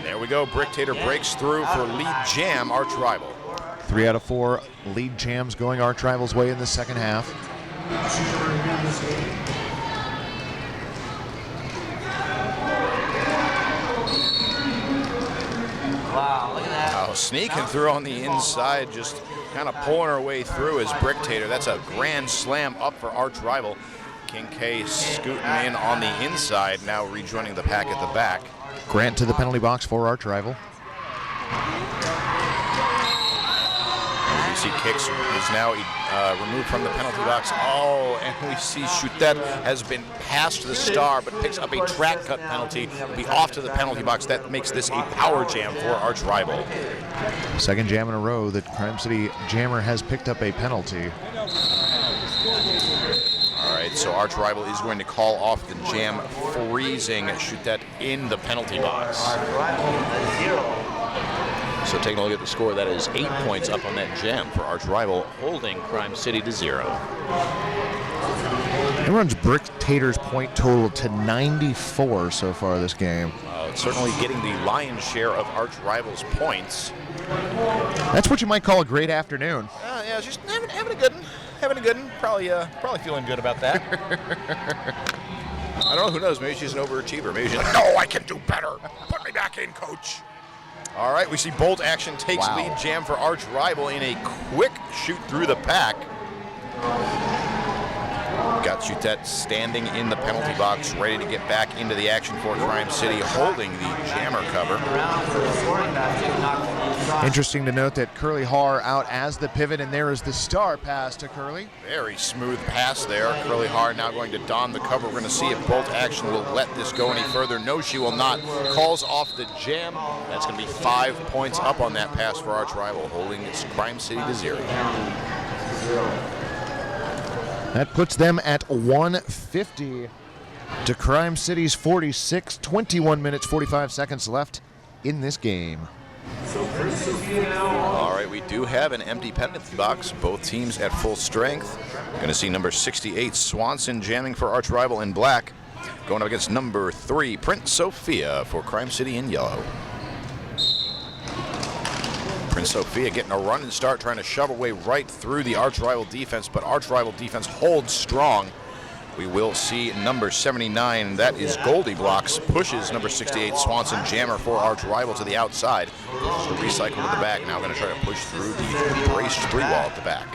There we go. Bricktator breaks through for lead jam arch rival.
3 out of 4 lead jams going arch rival's way in the second half.
Wow, look at that.
Oh, sneaking through on the inside, just kind of pulling her way through is Bricktator. That's a grand slam up for arch rival. King K scooting in on the inside, now rejoining the pack at the back.
Grant to the penalty box for arch rival.
We see Kicks is now removed from the penalty box. Oh, and we see Chutet has been passed the star, but picks up a track cut penalty. Will be off to the penalty box. That makes this a power jam for arch rival.
Second jam in a row that Crime City jammer has picked up a penalty.
All right, so arch rival is going to call off the jam, freezing Chutet in the penalty box.
Arch rival, 0.
So taking a look at the score, that is 8 points up on that jam for arch rival, holding Crime City to 0.
It runs Brick Tater's point total to 94 so far this game.
Certainly getting the lion's share of arch rivals' points.
That's what you might call a great afternoon.
Yeah, just having a good one. Having a good one. Probably feeling good about that. I don't know, who knows? Maybe she's an overachiever. Maybe she's like, no, I can do better. Put me back in, coach. All right, we see bolt action takes lead jam for arch rival in a quick shoot through the pack. Got Choutette standing in the penalty box, ready to get back into the action for Crime City, holding the jammer cover.
Interesting to note that Curly Har out as the pivot, and there is the star pass to Curly.
Very smooth pass there. Curly Har now going to don the cover. We're going to see if bolt action will let this go any further. No, she will not. Calls off the jam. That's going to be 5 points up on that pass for arch rival, holding its Crime City to 0.
That puts them at 150 to Crime City's 46. 21 minutes, 45 seconds left in this game.
All right, we do have an empty penalty box. Both teams at full strength. Going to see number 68, Swanson, jamming for arch rival in black. Going up against number 3, Prince Sophia for Crime City in yellow. Prince Sophia getting a run and start, trying to shove away right through the arch rival defense, but arch rival defense holds strong. We will see number 79, that is Goldie Blocks, pushes number 68, Swanson, jammer for arch rival to the outside. Pushes the recycle to the back, now going to try to push through the braced 3-wall at the back.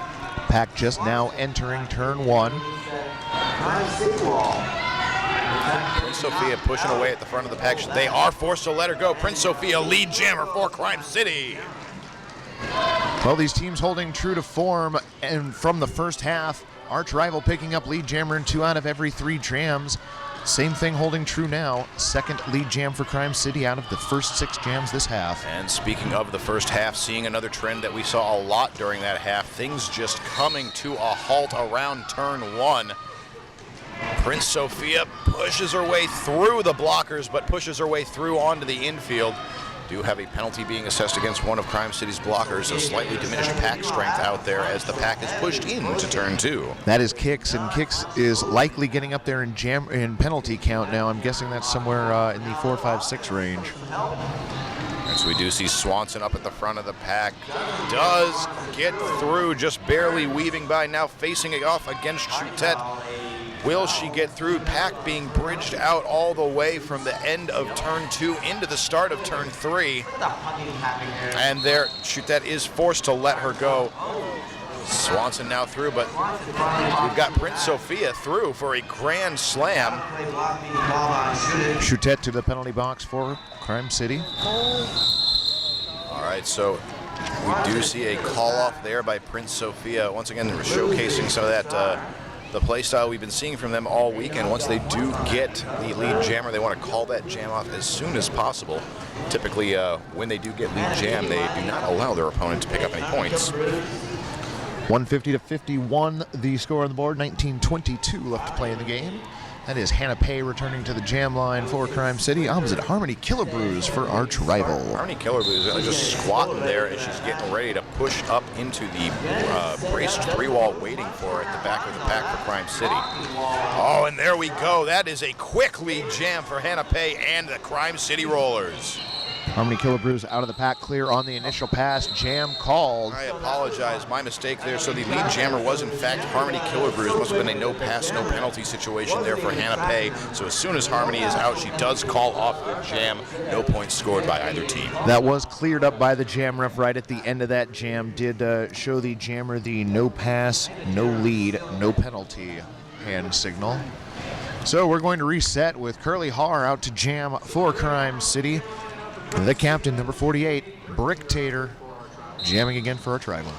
Pack just now entering turn 1.
Prince Sophia pushing away at the front of the pack. They are forced to let her go. Prince Sophia, lead jammer for Crime City.
Well, these teams holding true to form, and from the first half, arch rival picking up lead jammer in 2 out of every 3 jams. Same thing holding true now. Second lead jam for Crime City out of the first 6 jams this half.
And speaking of the first half, seeing another trend that we saw a lot during that half, things just coming to a halt around turn 1. Prince Sophia pushes her way through the blockers, but pushes her way through onto the infield. Do have a penalty being assessed against one of Crime City's blockers, so slightly diminished pack strength out there as the pack is pushed into turn 2.
That is Kicks, and Kicks is likely getting up there in penalty count now. I'm guessing that's somewhere in the 4, 5, 6 range.
And so we do see Swanson up at the front of the pack. Does get through, just barely weaving by, now facing it off against Choutette. Will she get through? Pack being bridged out all the way from the end of turn 2 into the start of turn 3. And there, Choutette is forced to let her go. Swanson now through, but we've got Prince Sophia through for a grand slam.
Choutette to the penalty box for Crime City.
All right, so we do see a call off there by Prince Sophia. Once again, we're showcasing some of that the play style we've been seeing from them all weekend. Once they do get the lead jammer, they want to call that jam off as soon as possible. Typically, when they do get lead jam, they do not allow their opponent to pick up any points.
150 to 51, the score on the board. 19:22 left to play in the game. That is Hannah Pay returning to the jam line for Crime City, opposite Harmony Killabrews for arch rival.
Harmony Killabrews is just squatting there as she's getting ready to push up into the braced 3-wall, waiting for her at the back of the pack for Crime City. Oh, and there we go. That is a quick lead jam for Hannah Pay and the Crime City Rollers.
Harmony Killabrews out of the pack, clear on the initial pass. Jam called.
I apologize, my mistake there. So the lead jammer was in fact Harmony Killabrews. Must have been a no pass, no penalty situation there for Hannah Pay. So as soon as Harmony is out, she does call off the jam. No points scored by either team.
That was cleared up by the jam ref right at the end of that jam. Did show the jammer the no pass, no lead, no penalty hand signal. So we're going to reset with Curly Har out to jam for Crime City. The captain, number 48, Brick Tater, jamming again for our tribal.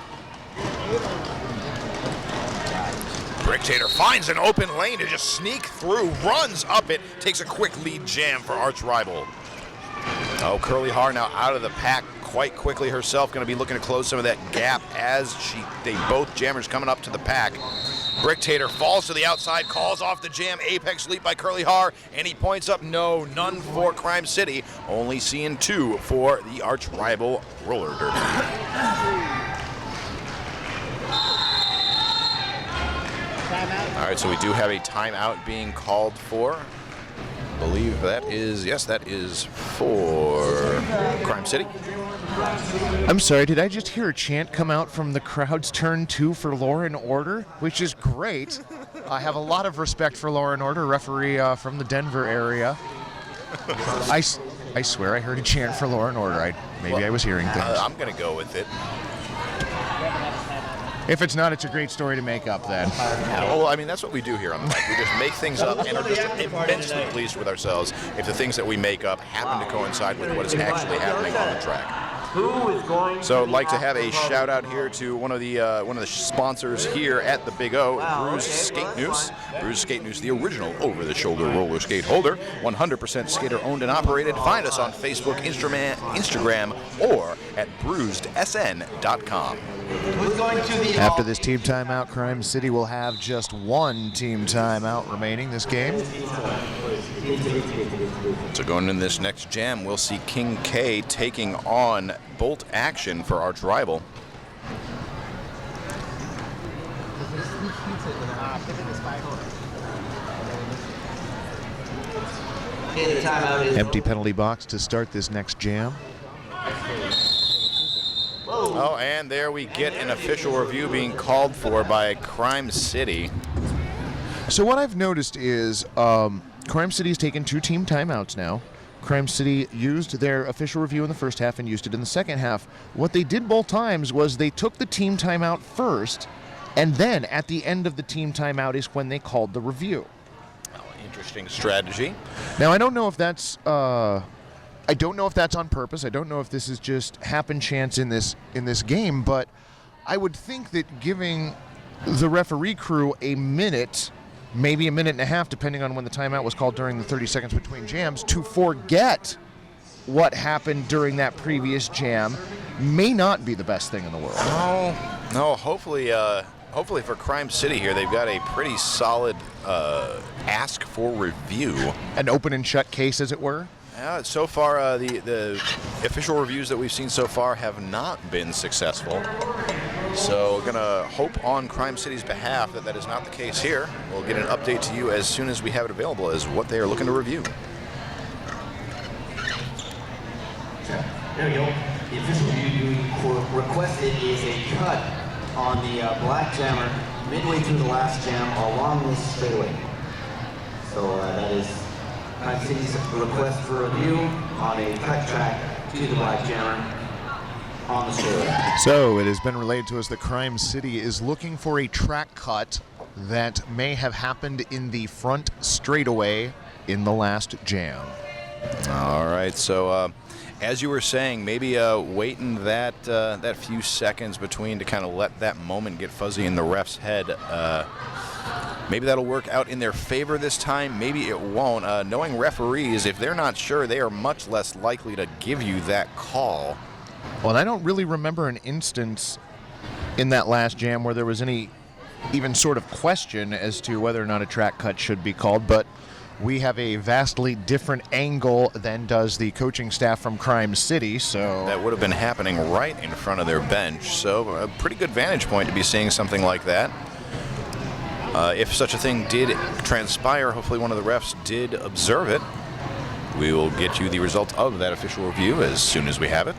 Brick Tater finds an open lane to just sneak through, runs up it, takes a quick lead jam for arch rival. Oh, Curly Har now out of the pack quite quickly herself, going to be looking to close some of that gap as both jammers coming up to the pack. Bricktator falls to the outside, calls off the jam. Apex leap by Curly Har, and he points up. No, none for Crime City. Only seeing 2 for the arch rival roller derby. All right, so we do have a timeout being called for. I believe that is, yes, that is for Crime City.
I'm sorry, did I just hear a chant come out from the crowd's turn 2 for Law and Order, which is great. I have a lot of respect for Law and Order, referee from the Denver area. I swear I heard a chant for Law and Order. Maybe I was hearing things.
I'm going to go with it.
If it's not, it's a great story to make up then.
Well, I mean, that's what we do here on the mic. We just make things up and are just immensely pleased with ourselves if the things that we make up happen to coincide with what is actually happening on the track. So I'd like to have a shout out here to one of the sponsors here at the Big O, Bruise Skate Noose. Bruise Skate Noose, the original over-the-shoulder roller skate holder, 100% skater owned and operated. Find us on Facebook, Instagram, or at bruisedsn.com.
After this team timeout, Crime City will have just 1 team timeout remaining this game.
So going in this next jam, we'll see King K taking on Bolt Action for arch rival.
Empty penalty box to start this next jam.
Oh, and there we get an official review being called for by Crime City.
So what I've noticed is Crime City's taken 2 team timeouts now. Crime City used their official review in the first half and used it in the second half. What they did both times was they took the team timeout first, and then at the end of the team timeout is when they called the review.
Oh, interesting strategy.
Now I don't know if that's on purpose. I don't know if this is just happen chance in this game, but I would think that giving the referee crew a minute, maybe a minute and a half, depending on when the timeout was called during the 30 seconds between jams, to forget what happened during that previous jam may not be the best thing in the world.
No, hopefully for Crime City here, they've got a pretty solid ask for review.
An open and shut case, as it were?
Yeah, so far, the official reviews that we've seen so far have not been successful. So we're going to hope on Crime City's behalf that that is not the case here. We'll get an update to you as soon as we have it available as what they are looking to review.
There we go. The official review requested is a cut on the black jammer midway through the last jam along this straightaway. So that is Crime City's request for review on a cut track to the black jammer on the straightaway.
So it has been relayed to us that Crime City is looking for a track cut that may have happened in the front straightaway in the last jam.
All right, so as you were saying, maybe waiting that few seconds between to kind of let that moment get fuzzy in the ref's head. Maybe that'll work out in their favor this time. Maybe it won't. Knowing referees, if they're not sure, they are much less likely to give you that call.
Well, and I don't really remember an instance in that last jam where there was any even sort of question as to whether or not a track cut should be called, but we have a vastly different angle than does the coaching staff from Crime City, so...
That would have been happening right in front of their bench, so a pretty good vantage point to be seeing something like that. If such a thing did transpire, hopefully one of the refs did observe it. We will get you the result of that official review as soon as we have it.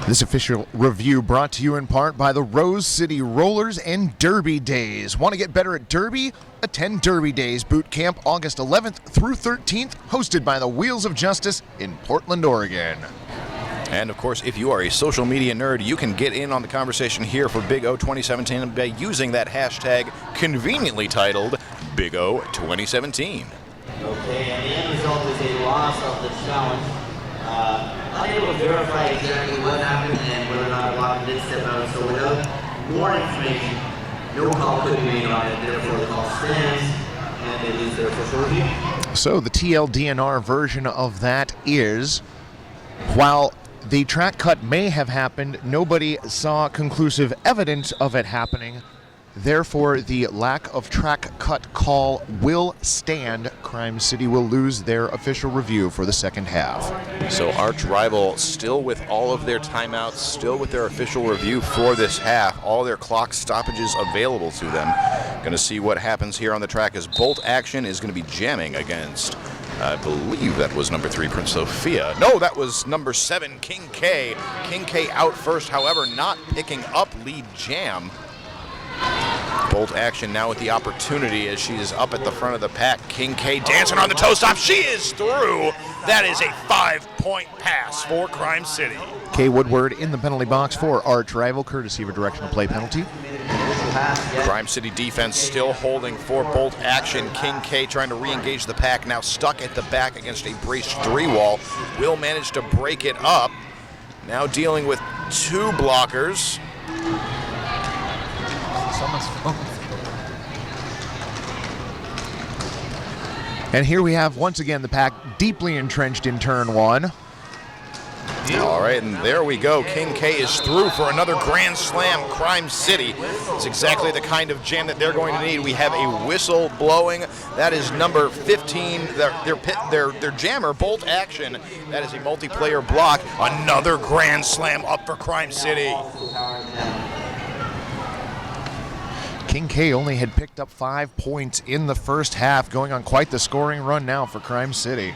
This official review brought to you in part by the Rose City Rollers and Derby Days. Want to get better at Derby? Attend Derby Days Boot Camp August 11th through 13th, hosted by the Wheels of Justice in Portland, Oregon.
And of course, if you are a social media nerd, you can get in on the conversation here for Big O 2017 by using that hashtag conveniently titled Big O 2017.
Okay, and the end result is a loss of the challenge. Unable to verify exactly what happened and whether or not a lot did step out, so without more information, no call could be made on it, therefore the call stands, and it is their official review.
So the TLDNR version of that is, while The track cut may have happened. Nobody saw conclusive evidence of it happening. Therefore, the lack of track cut call will stand. Crime City will lose their official review for the second half.
So arch rival still with all of their timeouts, still with their official review for this half, all their clock stoppages available to them. Going to see what happens here on the track as Bolt Action is going to be jamming against, I believe that was number 3, Prince Sophia. No, that was number 7, King K. King K out first, however, not picking up lead Jam. Bolt Action now with the opportunity as she is up at the front of the pack. King K dancing on the toe stop. She is through. That is a 5-point pass for Crime City.
Kay Woodward in the penalty box for arch rival, courtesy of a directional play penalty.
Crime City defense still holding for Bolt Action. King K trying to re-engage the pack, now stuck at the back against a braced 3-wall. Will manage to break it up. Now dealing with 2 blockers.
And here we have once again the pack deeply entrenched in turn 1.
All right, and there we go. King K is through for another Grand Slam. Crime City. It's exactly the kind of jam that they're going to need. We have a whistle blowing. That is number 15, their jammer, Bolt Action. That is a multiplayer block. Another Grand Slam up for Crime City.
King K only had picked up 5 points in the first half, going on quite the scoring run now for Crime City.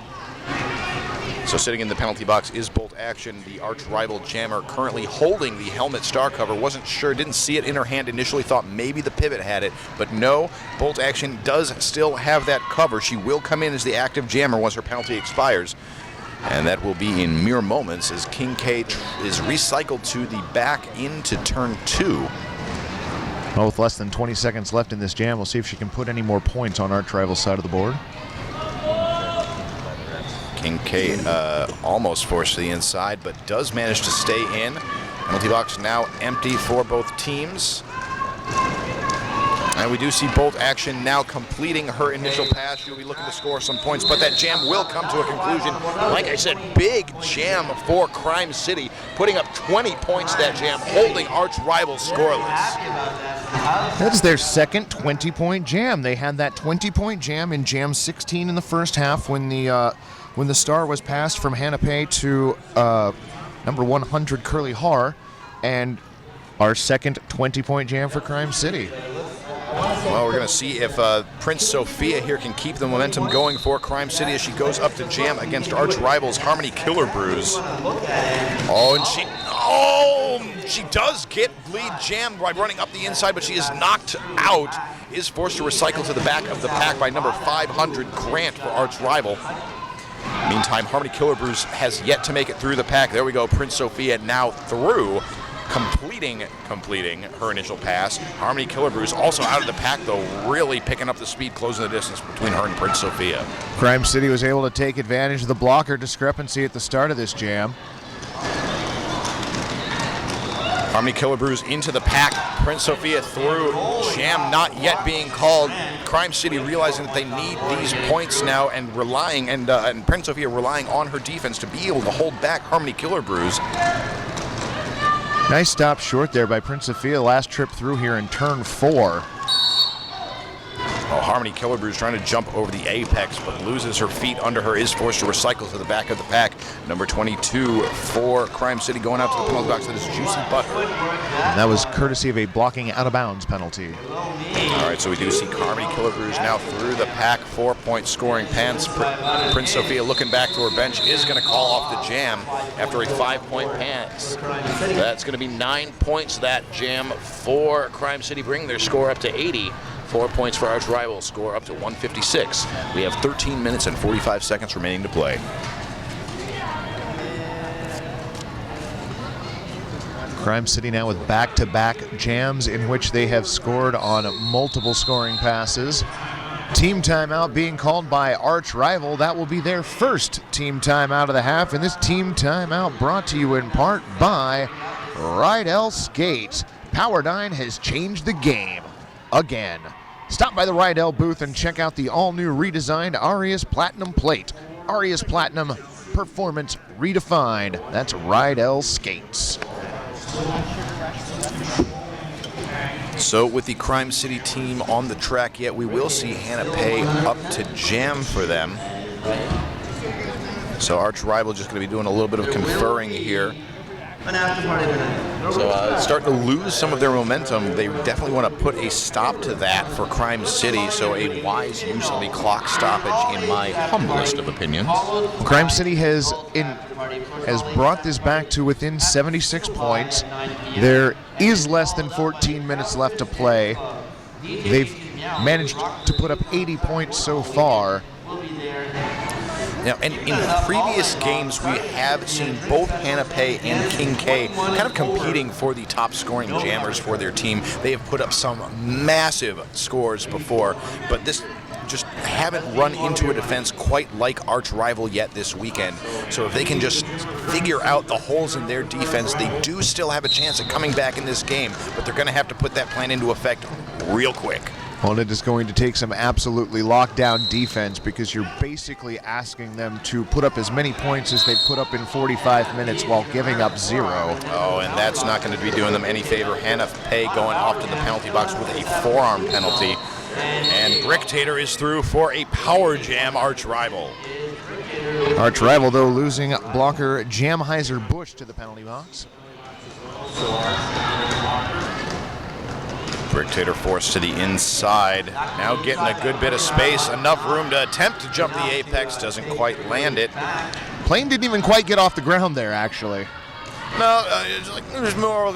So sitting in the penalty box is Bolt Action, the arch rival jammer, currently holding the helmet star cover. Wasn't sure, didn't see it in her hand initially, thought maybe the pivot had it, but no, Bolt Action does still have that cover. She will come in as the active jammer once her penalty expires. And that will be in mere moments as King K is recycled to the back into turn 2.
Well, with less than 20 seconds left in this jam, we'll see if she can put any more points on arch rival's side of the board.
King K almost forced to the inside, but does manage to stay in. Penalty box now empty for both teams. And we do see Bolt Action now completing her initial pass. She'll be looking to score some points, but that jam will come to a conclusion. Like I said, big jam for Crime City, putting up 20 points that jam, holding arch rivals scoreless.
That's their second 20-point jam. They had that 20-point jam in Jam 16 in the first half when the star was passed from Hannah Pei to number 100 Curly Har, and our second 20-point jam for Crime City.
Well, we're going to see if Prince Sophia here can keep the momentum going for Crime City as she goes up to jam against arch rivals Harmony Killer Brews. Oh, and she does get lead jam by running up the inside, but she is knocked out, is forced to recycle to the back of the pack by number 500 Grant for arch rival. Meantime, Harmony Killer Brews has yet to make it through the pack. There we go, Prince Sophia now through, completing her initial pass. Harmony Killer Brews also out of the pack, though, really picking up the speed, closing the distance between her and Prince Sophia.
Crime City was able to take advantage of the blocker discrepancy at the start of this jam.
Harmony Killer Brews into the pack. Prince Sophia through. Jam not yet being called. Crime City realizing that they need these points now and relying, and Prince Sophia relying on her defense to be able to hold back Harmony Killer Brews.
Nice stop short there by Prince Sophia. Last trip through here in turn 4.
Oh, Harmony Killer Brews trying to jump over the apex, but loses her feet under her, is forced to recycle to the back of the pack. Number 22 for Crime City going out to the penalty box. That is Juicy Butter.
And that was courtesy of a blocking out of bounds penalty.
All right, so we do see Harmony Killer Brews now through the pack, 4-point scoring pants. Prince Sophia looking back to her bench is going to call off the jam after a 5-point pass. That's going to be 9 points, that jam for Crime City, bringing their score up to 80. 4 points for arch rival, score up to 156. We have 13 minutes and 45 seconds remaining to play.
Crime City now with back-to-back jams in which they have scored on multiple scoring passes. Team timeout being called by arch rival. That will be their first team timeout of the half, and this team timeout brought to you in part by Rydell Skates. Powerdyne has changed the game again. Stop by the Rydell booth and check out the all-new redesigned Arias Platinum plate. Arias Platinum, performance redefined. That's Rydell Skates.
So with the Crime City team on the track yet, we will see Hannah Pay up to jam for them. So Arch Rival just going to be doing a little bit of conferring here. So starting to lose some of their momentum. They definitely want to put a stop to that for Crime City. So a wise use of a clock stoppage in my humblest of opinions.
Crime City has brought this back to within 76 points. There is less than 14 minutes left to play. They've managed to put up 80 points so far.
Now, and in previous games, we have seen both Hannah Pay and King K kind of competing for the top scoring jammers for their team. They have put up some massive scores before, but this just haven't run into a defense quite like Arch Rival yet this weekend. So if they can just figure out the holes in their defense, they do still have a chance at coming back in this game, but they're going to have to put that plan into effect real quick.
Well, it is going to take some absolutely lockdown defense because you're basically asking them to put up as many points as they put up in 45 minutes while giving up 0.
Oh, and that's not going to be doing them any favor. Hannah Pay going off to the penalty box with a forearm penalty. And Bricktator is through for a power jam Arch Rival.
Arch Rival, though, losing blocker Jamheiser Bush to the penalty box.
Bricktator forced to the inside. Now getting a good bit of space. Enough room to attempt to jump the apex. Doesn't quite land it.
Plane didn't even quite get off the ground there, actually.
No, it's like there's more.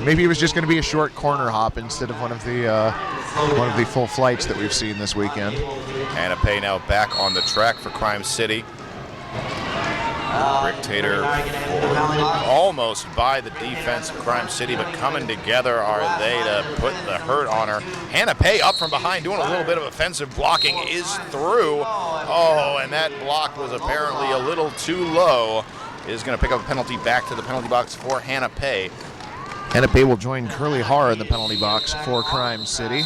Maybe it was just going to be a short corner hop instead of one of the full flights that we've seen this weekend.
Hannah Pay now back on the track for Crime City. Bricktator almost by the defense of Crime City, but coming together are they to put the hurt on her. Hannah Pay up from behind doing a little bit of offensive blocking is through. Oh, and that block was apparently a little too low. Is going to pick up a penalty back to the penalty box for Hannah Pay.
Hannah Pay will join Curly Har in the penalty box for Crime City.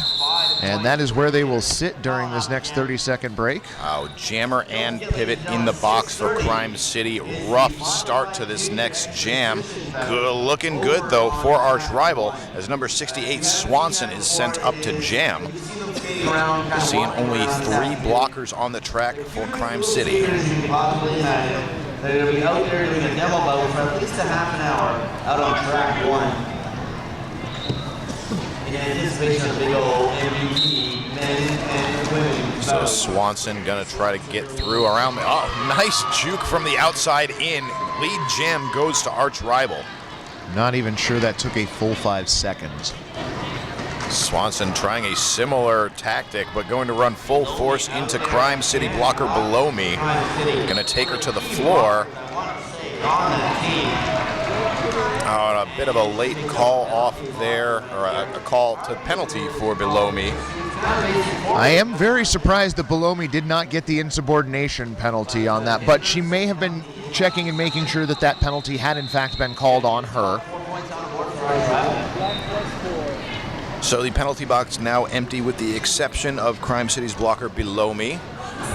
And that is where they will sit during this next 30-second break.
Oh, jammer and pivot in the box for Crime City. Rough start to this next jam. Looking good, though, for Arch Rival as number 68, Swanson, is sent up to jam. Seeing only 3 blockers on the track for Crime City.
They're going to be out there doing a demo bout for at least a half an hour out on track 1. In anticipation of the big old MVP, men and women.
So Swanson gonna try to get through around the, nice juke from the outside in. Lead jam goes to Arch Rival.
Not even sure that took a full 5 seconds.
Swanson trying a similar tactic, but going to run full force into Crime City blocker below me. Gonna take her to the floor. Oh, a bit of a late call off there, or a call to penalty for below me.
I am very surprised that below me did not get the insubordination penalty on that, but she may have been checking and making sure that that penalty had in fact been called on her.
So the penalty box now empty with the exception of Crime City's blocker below me.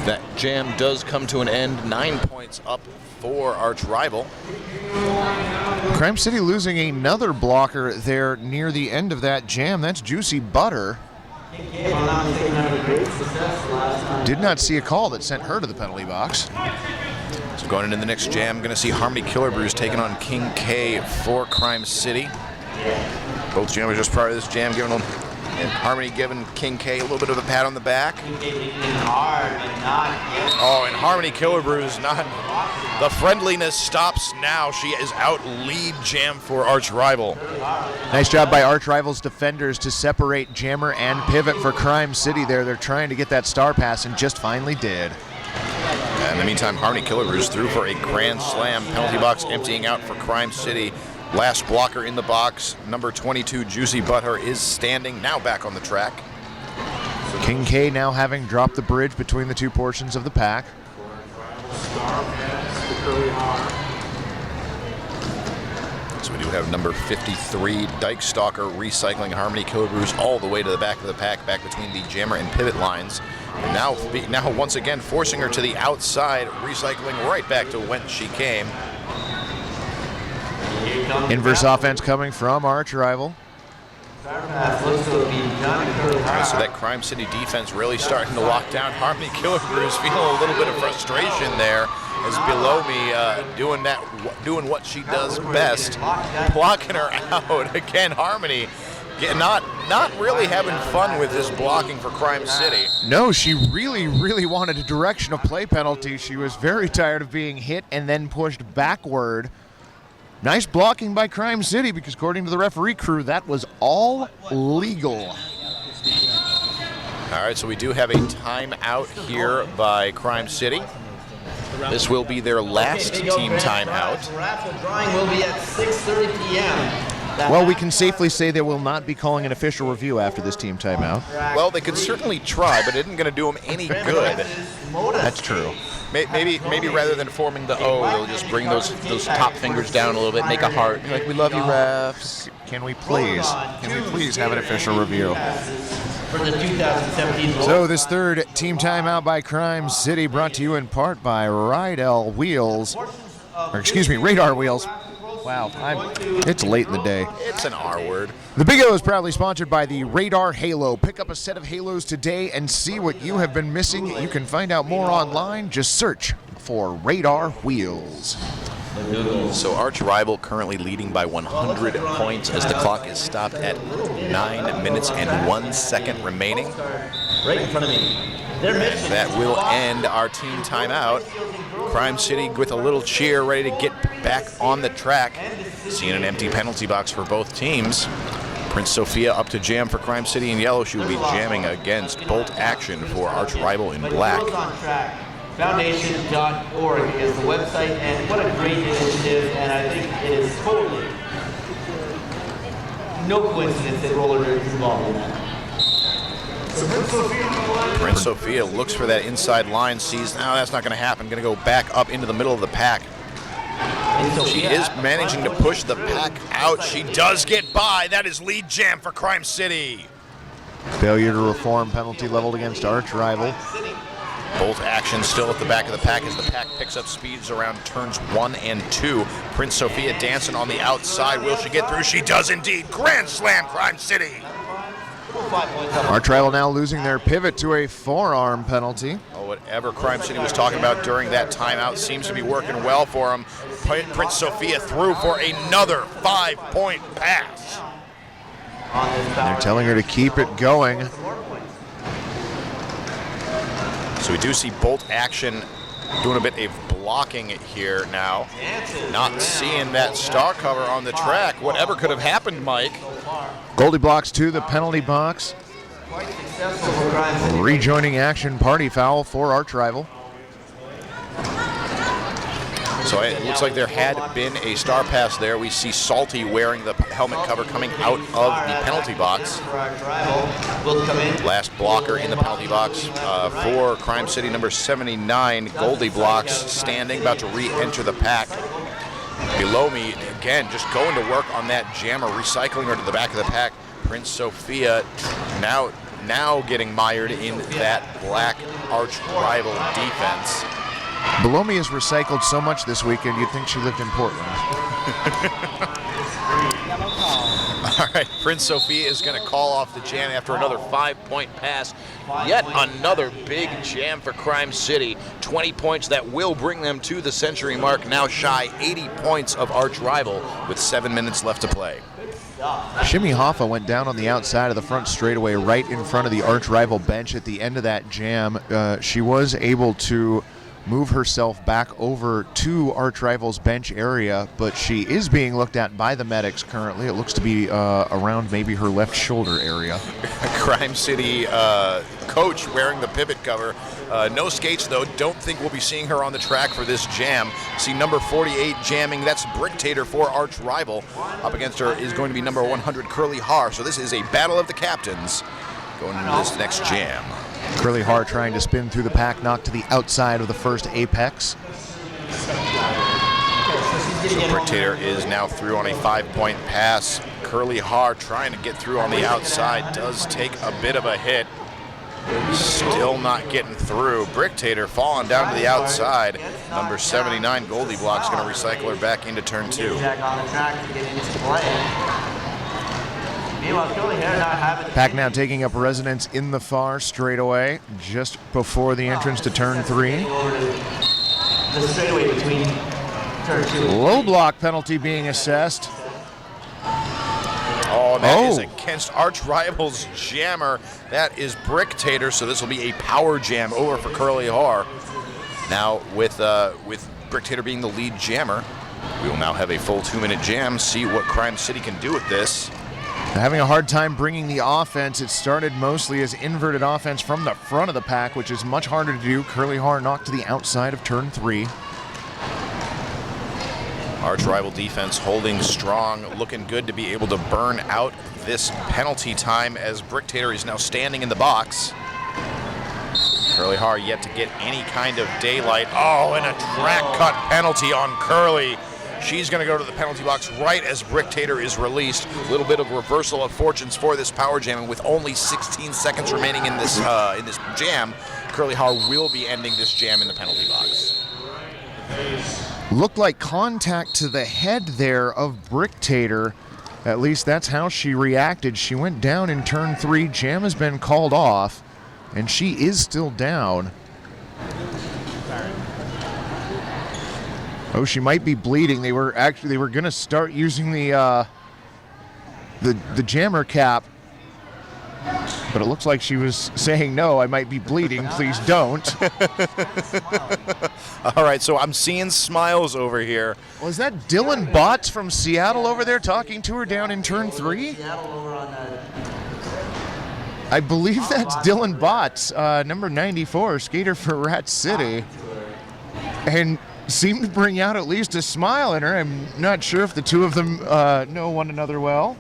That jam does come to an end. 9 points up for Arch Rival.
Crime City losing another blocker there near the end of that jam. That's Juicy Butter. Did not see a call that sent her to the penalty box.
So going into the next jam, going to see Harmony Killer Brews taking on King K for Crime City. Both jammers just prior to this jam giving them, and Harmony giving King K a little bit of a pat on the back. Oh, and Harmony Killer Brews not. The friendliness stops now. She is out lead jam for Arch Rival.
Nice job by Arch Rival's defenders to separate jammer and pivot for Crime City there. They're trying to get that star pass and just finally did.
In the meantime, Harmony Killer Brews through for a grand slam. Penalty box emptying out for Crime City. Last blocker in the box, number 22, Juicy Butter, is standing, now back on the track.
King K now having dropped the bridge between the two portions of the pack.
So So we do have number 53, Dyke Stalker, recycling Harmony Kilbrews all the way to the back of the pack, back between the jammer and pivot lines. And now once again forcing her to the outside, recycling right back to whence she came.
Inverse offense coming from Arch Rival.
So that Crime City defense really starting to lock down Harmony Kilbrews, feeling a little bit of frustration there as below me doing what she does best, blocking her out. Again, Harmony not really having fun with this blocking for Crime City.
No, she really wanted a direction of play penalty. She was very tired of being hit and then pushed backward. Nice blocking by Crime City, because according to the referee crew, that was all legal.
All right, so we do have a timeout here by Crime City. This will be their last team timeout.
Raffle drawing will be at 6:30 p.m.
Well, we can safely say they will not be calling an official review after this team timeout.
Well, they could certainly try, but it isn't going to do them any good.
That's true.
Maybe rather than forming the O, they'll just bring those top fingers down a little bit, make a heart.
Like, we love you, refs. Can we please have an official review?
For the 2017
So this third team timeout by Crime City, brought to you in part by Radar Wheels. Wow, it's late in the day.
It's an R word.
The Big O is proudly sponsored by the Radar Halo. Pick up a set of Halos today and see what you have been missing. You can find out more online. Just search for Radar Wheels.
So Arch Rival currently leading by 100 points as the clock is stopped at 9 minutes and 1 second remaining.
right in front of me.
That will end our team timeout. Crime City with a little cheer, ready to get back on the track. Seeing an empty penalty box for both teams. Prince Sophia up to jam for Crime City in yellow. She will be jamming against Bolt Action for Arch Rival in black.
Foundation.org is the website, and what a great initiative, and I think it is totally no coincidence that roller derby is involved in that.
Prince Sophia looks for that inside line, sees, no, that's not going to happen. Going to go back up into the middle of the pack. She is managing to push the pack out. She does get by. That is lead jam for Crime City.
Failure to reform, penalty leveled against Arch Rival.
Bolt Action still at the back of the pack as the pack picks up speeds around turns 1 and 2. Prince Sophia dancing on the outside. Will she get through? She does indeed. Grand slam, Crime City.
Arch Rival now losing their pivot to a forearm penalty.
Oh, whatever Crime City was talking about during that timeout seems to be working well for them. Prince Sophia through for another 5-point pass.
They're telling her to keep it going.
So we do see Bolt Action doing a bit of blocking here now. Not seeing that star cover on the track. Whatever could have happened, Mike.
Goldie Blocks to the penalty box. Rejoining action, party foul for Arch Rival.
So it looks like there had been a star pass there. We see Salty wearing the helmet cover coming out of the penalty box. Last blocker in the penalty box for Crime City, number 79, Goldie Blocks, standing, about to re-enter the pack. Below me, again, just going to work on that jammer, recycling her to the back of the pack. Prince Sophia now getting mired in that black Arch Rival defense.
Below me has recycled so much this weekend, you'd think she lived in Portland.
All right, Prince Sophia is going to call off the jam after another 5-point pass. Yet another big jam for Crime City. 20 points that will bring them to the century mark, now shy 80 points of Arch Rival with 7 minutes left to play.
Shimmy Hoffa went down on the outside of the front straightaway right in front of the Arch Rival bench at the end of that jam. She was able to move herself back over to Arch Rival's bench area, but she is being looked at by the medics currently. It looks to be around maybe her left shoulder area.
Crime City coach wearing the pivot cover. No skates, though. Don't think we'll be seeing her on the track for this jam. See number 48 jamming. That's Bricktator for Arch Rival. Up against her is going to be number 100, Curly Har. So this is a battle of the captains going into this next jam.
Curly Har trying to spin through the pack, knocked to the outside of the first apex.
So Brick Tater is now through on a 5-point pass. Curly Har trying to get through on the outside, does take a bit of a hit. Still not getting through. Brick Tater falling down to the outside. Number 79, Goldie Block's going to recycle her back into turn 2.
Pack now taking up residence in the far straightaway, just before the entrance to turn 3. Low block penalty being assessed.
Oh, that is against arch rivals Jammer. That is Brick Tater, so this will be a power jam over for Curly Har. Now, with Brick Tater being the lead jammer, we will now have a full 2-minute jam, see what Crime City can do with this.
Having a hard time bringing the offense. It started mostly as inverted offense from the front of the pack, which is much harder to do. Curly Har knocked to the outside of turn 3.
Arch rival defense holding strong, looking good to be able to burn out this penalty time as Brick Tater is now standing in the box. Curly Har yet to get any kind of daylight. Oh, and a track cut penalty on Curly. She's going to go to the penalty box right as Brick Tater is released. A little bit of reversal of fortunes for this power jam, and with only 16 seconds remaining in this jam, Curly Har will be ending this jam in the penalty box.
Looked like contact to the head there of Brick Tater. At least that's how she reacted. She went down in turn 3. Jam has been called off, and she is still down. Oh, she might be bleeding. They were going to start using the jammer cap, but it looks like she was saying, no, I might be bleeding, please don't.
All right, so I'm seeing smiles over here.
Was that Dylan Botts from Seattle over there talking to her down in turn 3? I believe that's Dylan Botts, number 94, skater for Rat City. And seemed to bring out at least a smile in her. I'm not sure if the two of them know one another well.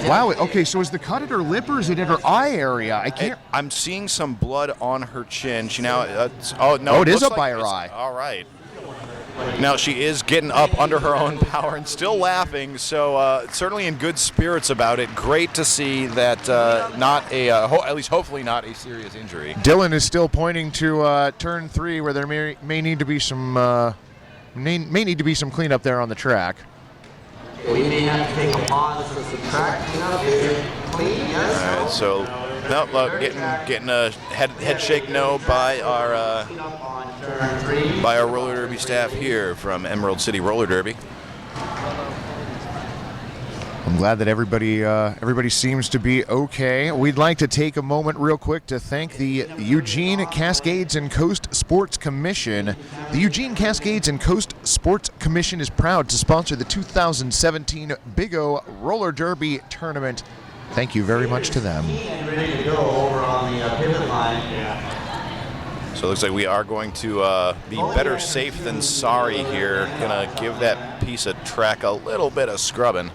Wow, okay, so is the cut at her lip or is it at her eye area? I can't.
I'm seeing some blood on her chin. She now, oh no.
Oh, it is up
like
by her eye.
All right. Now she is getting up under her own power and still laughing, so certainly in good spirits about it. Great to see that not a, at least hopefully not a serious injury.
Dylan is still pointing to turn 3 where there may need to be some cleanup there on the track.
We may have to take a pause for some track cleanup. Is it clean? Yes.
All right, so getting a head shake no by our roller derby staff here from Emerald City Roller Derby.
I'm glad that everybody seems to be okay. We'd like to take a moment real quick to thank the Eugene Cascades and Coast Sports Commission. The Eugene Cascades and Coast Sports Commission is proud to sponsor the 2017 Big O Roller Derby Tournament. Thank you very much to them.
Ready to go over on the pivot line.
So it looks like we are going to be better safe than sorry here. Gonna give that piece of track a little bit of scrubbing.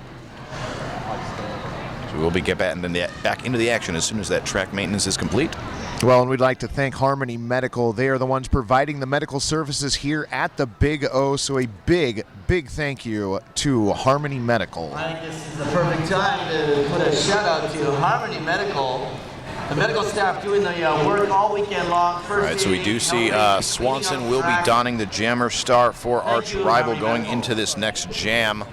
So we'll be back into the action as soon as that track maintenance is complete.
Well, and we'd like to thank Harmony Medical. They are the ones providing the medical services here at the Big O. So a big, big thank you to Harmony Medical.
I think this is the perfect time to put a shout out to Harmony Medical. The medical staff doing the work all weekend long.
All right, so we do see Swanson will be donning the jammer star for Arch Rival going into this next jam.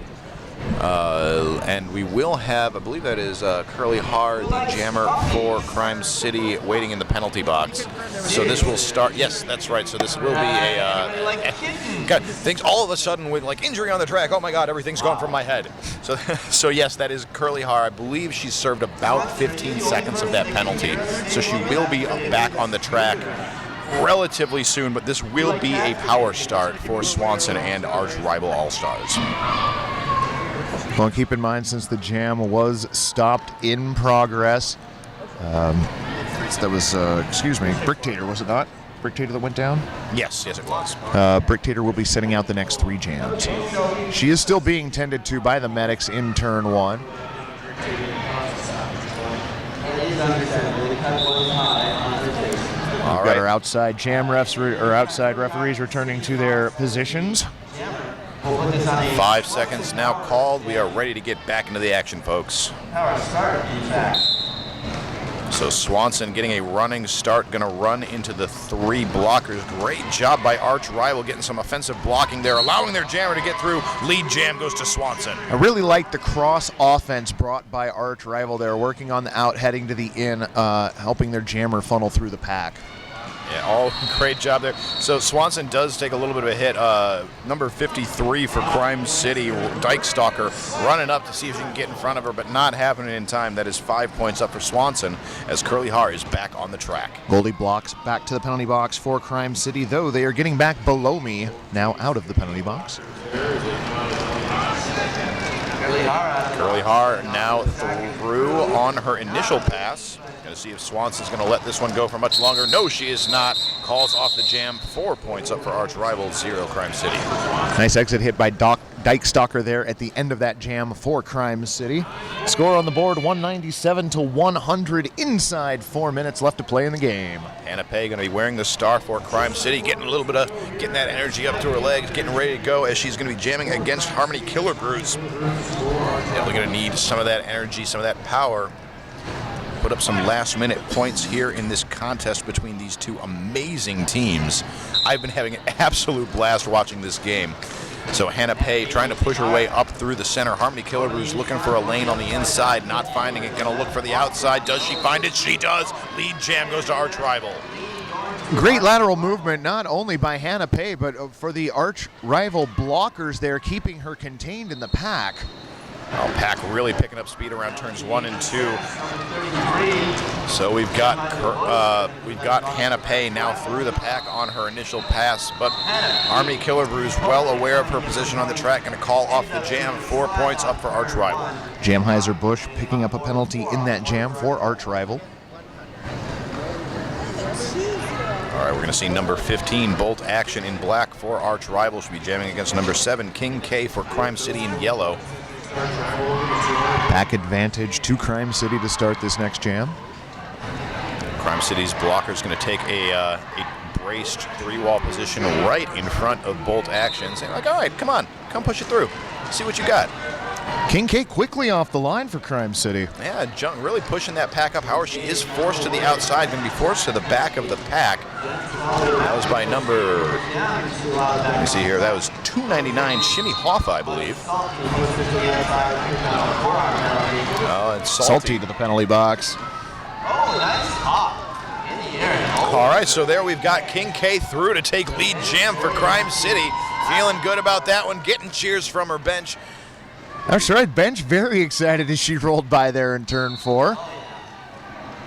And we will have, I believe that is Curly Har, the jammer for Crime City, waiting in the penalty box. So this will start, yes, that's right. So this will be a, God, things all of a sudden with like injury on the track. Oh my God, everything's gone from my head. So yes, that is Curly Har. I believe she served about 15 seconds of that penalty. So she will be back on the track relatively soon, but this will be a power start for Swanson and Arch Rival All-Stars.
Well, keep in mind, since the jam was stopped in progress, that was, Brick Tater, was it not? Brick Tater that went down?
Yes, it was.
Brick Tater will be setting out the next 3 jams. She is still being tended to by the medics in turn 1. We've got our outside jam refs or outside referees returning to their positions.
5 seconds now called. We are ready to get back into the action, folks. So Swanson getting a running start, going to run into the 3 blockers. Great job by arch rival getting some offensive blocking there, allowing their jammer to get through. Lead jam goes to Swanson.
I really like the cross offense brought by arch rival there, working on the out, heading to the in, helping their jammer funnel through the pack.
Yeah, great job there. So Swanson does take a little bit of a hit. Number 53 for Crime City, Dyke Stalker, running up to see if she can get in front of her, but not happening in time. That is 5 points up for Swanson as Curly Har is back on the track.
Goldie blocks back to the penalty box for Crime City, though they are getting back below me, now out of the penalty box.
Curly Har now through on her initial pass. Going to see if Swanson's going to let this one go for much longer. No, she is not. Calls off the jam. 4 points up for arch rival, 0 Crime City.
Nice exit hit by Dyke Stalker there at the end of that jam for Crime City. Score on the board, 197 to 100 inside 4 minutes left to play in the game.
Hannah Pay going to be wearing the star for Crime City, getting a little bit of, getting that energy up to her legs, getting ready to go as she's going to be jamming against Harmony Killer Brews. Definitely going to need some of that energy, some of that power. Put up some last-minute points here in this contest between these two amazing teams. I've been having an absolute blast watching this game. So Hannah Pay trying to push her way up through the center. Harmony Killer Brews looking for a lane on the inside, not finding it. Going to look for the outside. Does she find it? She does. Lead jam goes to arch rival.
Great lateral movement, not only by Hannah Pay, but for the arch rival blockers there, keeping her contained in the pack.
Oh, pack really picking up speed around turns 1 and 2. So we've got Hannah Pay now through the pack on her initial pass, but Harmony Killer Brews well aware of her position on the track, going to call off the jam. 4 points up for arch rival.
Jamheiser Bush picking up a penalty in that jam for arch rival.
All right, we're going to see number 15, Bolt Action in black for arch rival. Should be jamming against number 7, King K for Crime City in yellow.
Back advantage to Crime City to start this next jam.
Crime City's blocker is going to take a braced 3-wall position right in front of Bolt Action, saying like, all right, come on, come push it through. See what you got.
King K quickly off the line for Crime City.
Yeah, really pushing that pack up. However, she is forced to the outside, going to be forced to the back of the pack. That was by number, let me see here, that was 299, Shimmy Hoffa, I believe. Oh, it's
Salty to the penalty box.
Oh, nice hop in the air.
All right, so there we've got King K through to take lead jam for Crime City. Feeling good about that one, getting cheers from her bench.
That's right, bench very excited as she rolled by there in turn 4.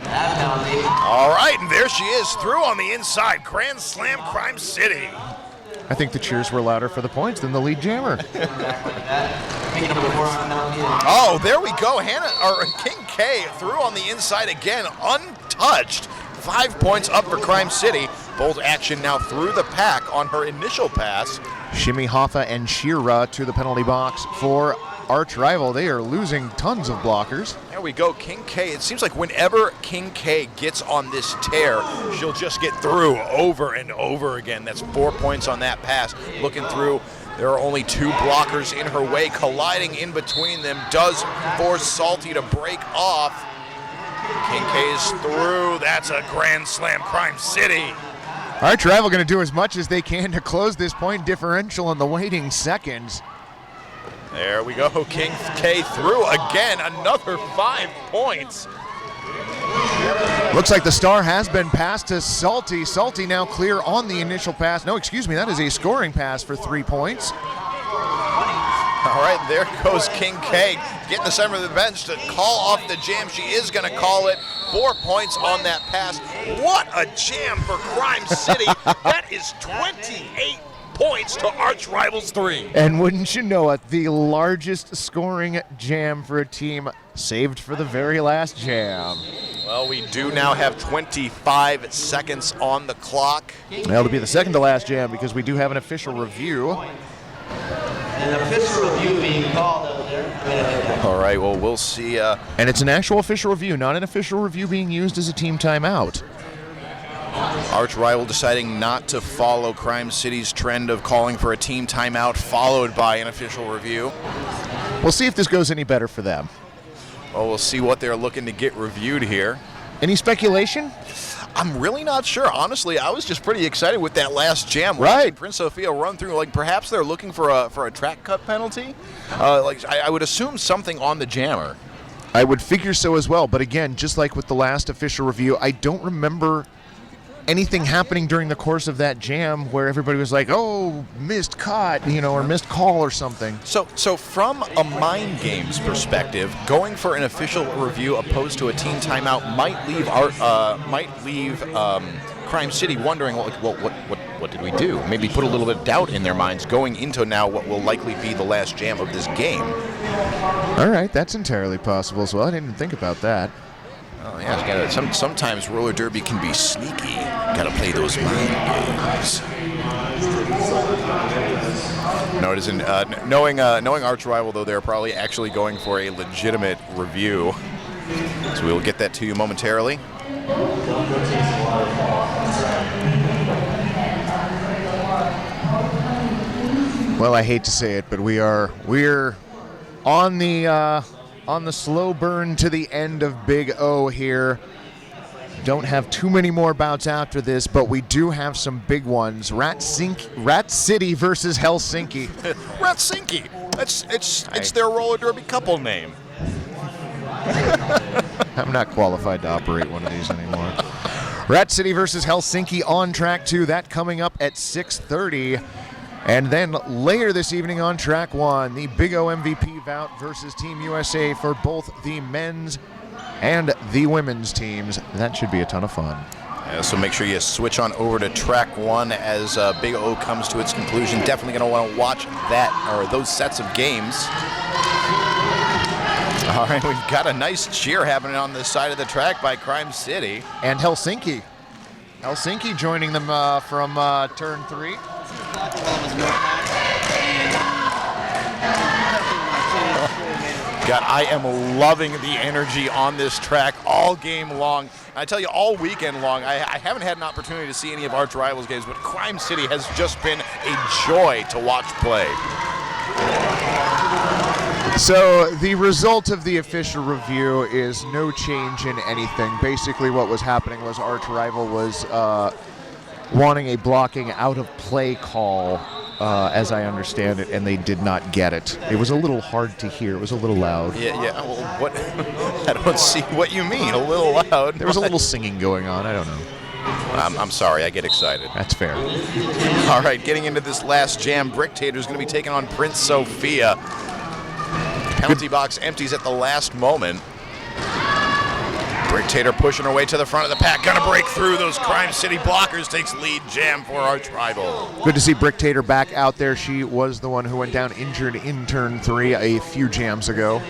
All right, and there she is, through on the inside. Grand Slam Crime City.
I think the cheers were louder for the points than the lead jammer.
Oh, there we go. King K through on the inside again, untouched. 5 points up for Crime City. Bolt Action now through the pack on her initial pass.
Shimmy Hoffa and Shira to the penalty box for arch rival. They are losing tons of blockers.
There we go, King K. It seems like whenever King K gets on this tear, she'll just get through over and over again. That's 4 points on that pass. Looking through, there are only 2 blockers in her way. Colliding in between them does force Salty to break off. King K is through. That's a Grand Slam Crime City.
Arch rival going to do as much as they can to close this point differential in the waiting seconds.
There we go, King K through again, another 5 points.
Looks like the star has been passed to Salty. Salty now clear on the initial pass. No, excuse me, that is a scoring pass for 3 points.
All right, there goes King K, getting the center of the bench to call off the jam. She is going to call it. 4 points on that pass. What a jam for Crime City. That is 28 points to arch rivals 3.
And wouldn't you know it, the largest scoring jam for a team saved for the very last jam.
Well, we do now have 25 seconds on the clock.
Well, it'll be the second to last jam because we do have an official review.
An official review being called out there.
All right, well, we'll see.
And it's an actual official review, not an official review being used as a team timeout.
Arch rival deciding not to follow Crime City's trend of calling for a team timeout followed by an official review.
We'll see if this goes any better for them.
Well, we'll see what they're looking to get reviewed here.
Any speculation?
I'm really not sure. Honestly, I was just pretty excited with that last jam.
Right.
Watching Prince Sophia run through, like perhaps they're looking for a track cut penalty. I would assume something on the jammer.
I would figure so as well, but again, just like with the last official review, I don't remember anything happening during the course of that jam where everybody was like, oh, missed cut, or missed call or something.
So from a mind games perspective, going for an official review opposed to a team timeout might leave Crime City wondering, what did we do? Maybe put a little bit of doubt in their minds going into now what will likely be the last jam of this game.
All right, that's entirely possible as well. I didn't even think about that.
Oh yeah, sometimes roller derby can be sneaky. Gotta play those mind games. No, it isn't. Knowing Arch rival, though, they're probably actually going for a legitimate review. So we'll get that to you momentarily.
Well, I hate to say it, but we're on the slow burn to the end of Big O here. Don't have too many more bouts after this, but we do have some big ones. Rat City versus Helsinki.
Ratsinki. It's their roller derby couple name.
I'm not qualified to operate one of these anymore. Rat City versus Helsinki on track 2. That coming up at 6:30. And then later this evening on track 1, the Big O MVP bout versus Team USA for both the men's and the women's teams. That should be a ton of fun.
So make sure you switch on over to track 1 as Big O comes to its conclusion. Definitely going to want to watch those sets of games. All right, we've got a nice cheer happening on the side of the track by Crime City.
And Helsinki. Helsinki joining them from turn 3.
God, I am loving the energy on this track all game long. I tell you, all weekend long. I haven't had an opportunity to see any of Arch Rivals games, but Crime City has just been a joy to watch play.
So the result of the official review is no change in anything. Basically what was happening was Arch Rival was wanting a blocking out of play call, as I understand it, and they did not get it. It was a little hard to hear. It was a little loud.
Yeah. Well, what? I don't see what you mean. A little loud.
There was a little singing going on. I don't know.
I'm sorry. I get excited.
That's fair.
All right, getting into this last jam, Bricktator is going to be taking on Prince Sophia. Penalty box empties at the last moment. Bricktator pushing her way to the front of the pack. Gonna break through those Crime City blockers. Takes lead jam for Arch Rival.
Good to see Bricktator back out there. She was the one who went down injured in turn 3 a few jams ago.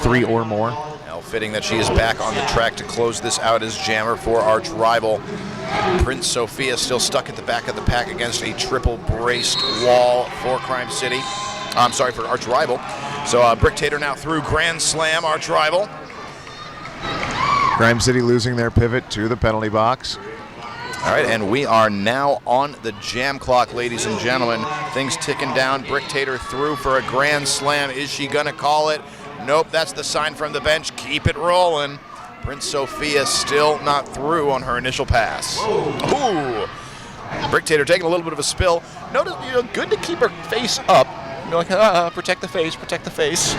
3 or more.
Now fitting that she is back on the track to close this out as jammer for Arch Rival. Prince Sophia still stuck at the back of the pack against a triple braced wall for Crime City. I'm sorry, for Arch Rival. So Bricktator now through Grand Slam, Arch Rival.
Crime City losing their pivot to the penalty box.
All right, and we are now on the jam clock, ladies and gentlemen. Things ticking down. Bricktator through for a Grand Slam. Is she going to call it? Nope, that's the sign from the bench. Keep it rolling. Prince Sophia still not through on her initial pass. Ooh. Bricktator taking a little bit of a spill. Notice, good to keep her face up. You're like, protect the face, protect the face.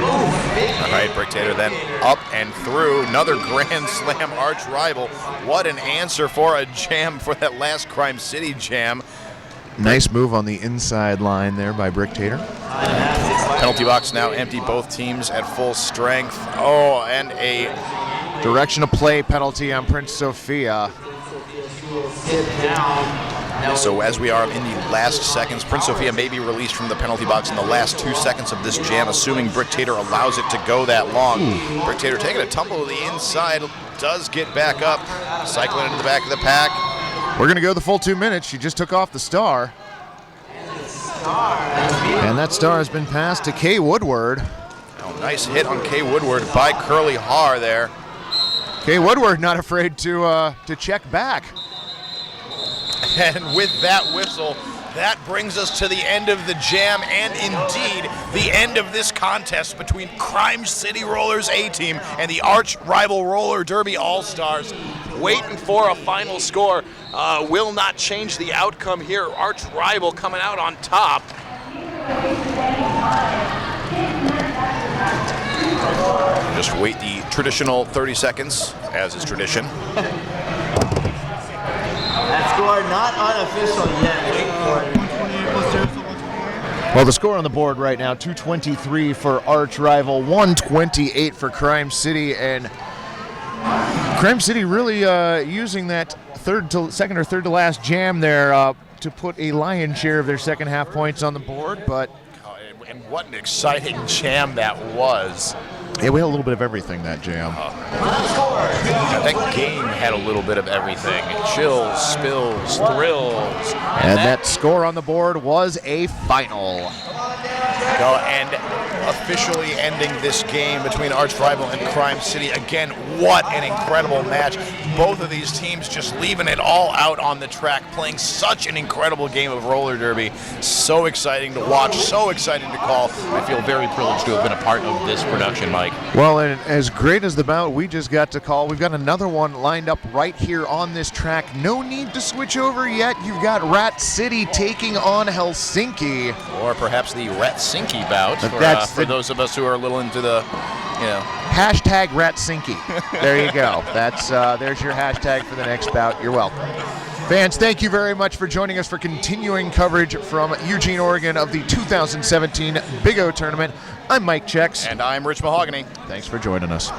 All right, Bricktator then up and through. Another Grand Slam Arch Rival. What an answer for a jam for that last Crime City jam.
Nice move on the inside line there by Bricktator.
Penalty box now empty, both teams at full strength. Oh, and a
direction of play penalty on Prince Sophia.
So as we are in the last seconds, Prince Sophia may be released from the penalty box in the last 2 seconds of this jam, assuming Bricktator allows it to go that long. Bricktator taking a tumble to the inside, does get back up, cycling into the back of the pack.
We're going to go the full 2 minutes. She just took off the star. And that star has been passed to Kay Woodward.
Oh, nice hit on Kay Woodward by Curly Har there.
Kay Woodward not afraid to check back.
And with that whistle, that brings us to the end of the jam and indeed the end of this contest between Crime City Rollers A-Team and the arch rival Roller Derby All-Stars. Waiting for a final score will not change the outcome here. Arch rival coming out on top. Just wait the traditional 30 seconds, as is tradition.
That score not unofficial yet. Wait for it.
Well, the score on the board right now, 223 for arch rival, 128 for Crime City, and Crime City really using that second or third to last jam there to put a lion's share of their second half points on the board, but
And what an exciting jam that was.
yeah, we had a little bit of everything that jam.
That game had a little bit of everything. Chills, spills, thrills.
And that score on the board was a final.
And officially ending this game between arch rival and Crime City. Again, what an incredible match. Both of these teams just leaving it all out on the track, playing such an incredible game of roller derby. So exciting to watch, so exciting to call.
I feel very privileged to have been a part of this production, Mike.
Well, and as great as the bout we just got to call, we've got another one lined up right here on this track. No need to switch over yet. You've got Rat City taking on Helsinki.
Or perhaps the Ratsinki bout for those of us who are a little into the,
Hashtag Ratsinki. There you go. There's your hashtag for the next bout. You're welcome. Fans, thank you very much for joining us for continuing coverage from Eugene, Oregon of the 2017 Big O Tournament. I'm Mike Chex.
And I'm Rich Mahogany.
Thanks for joining us.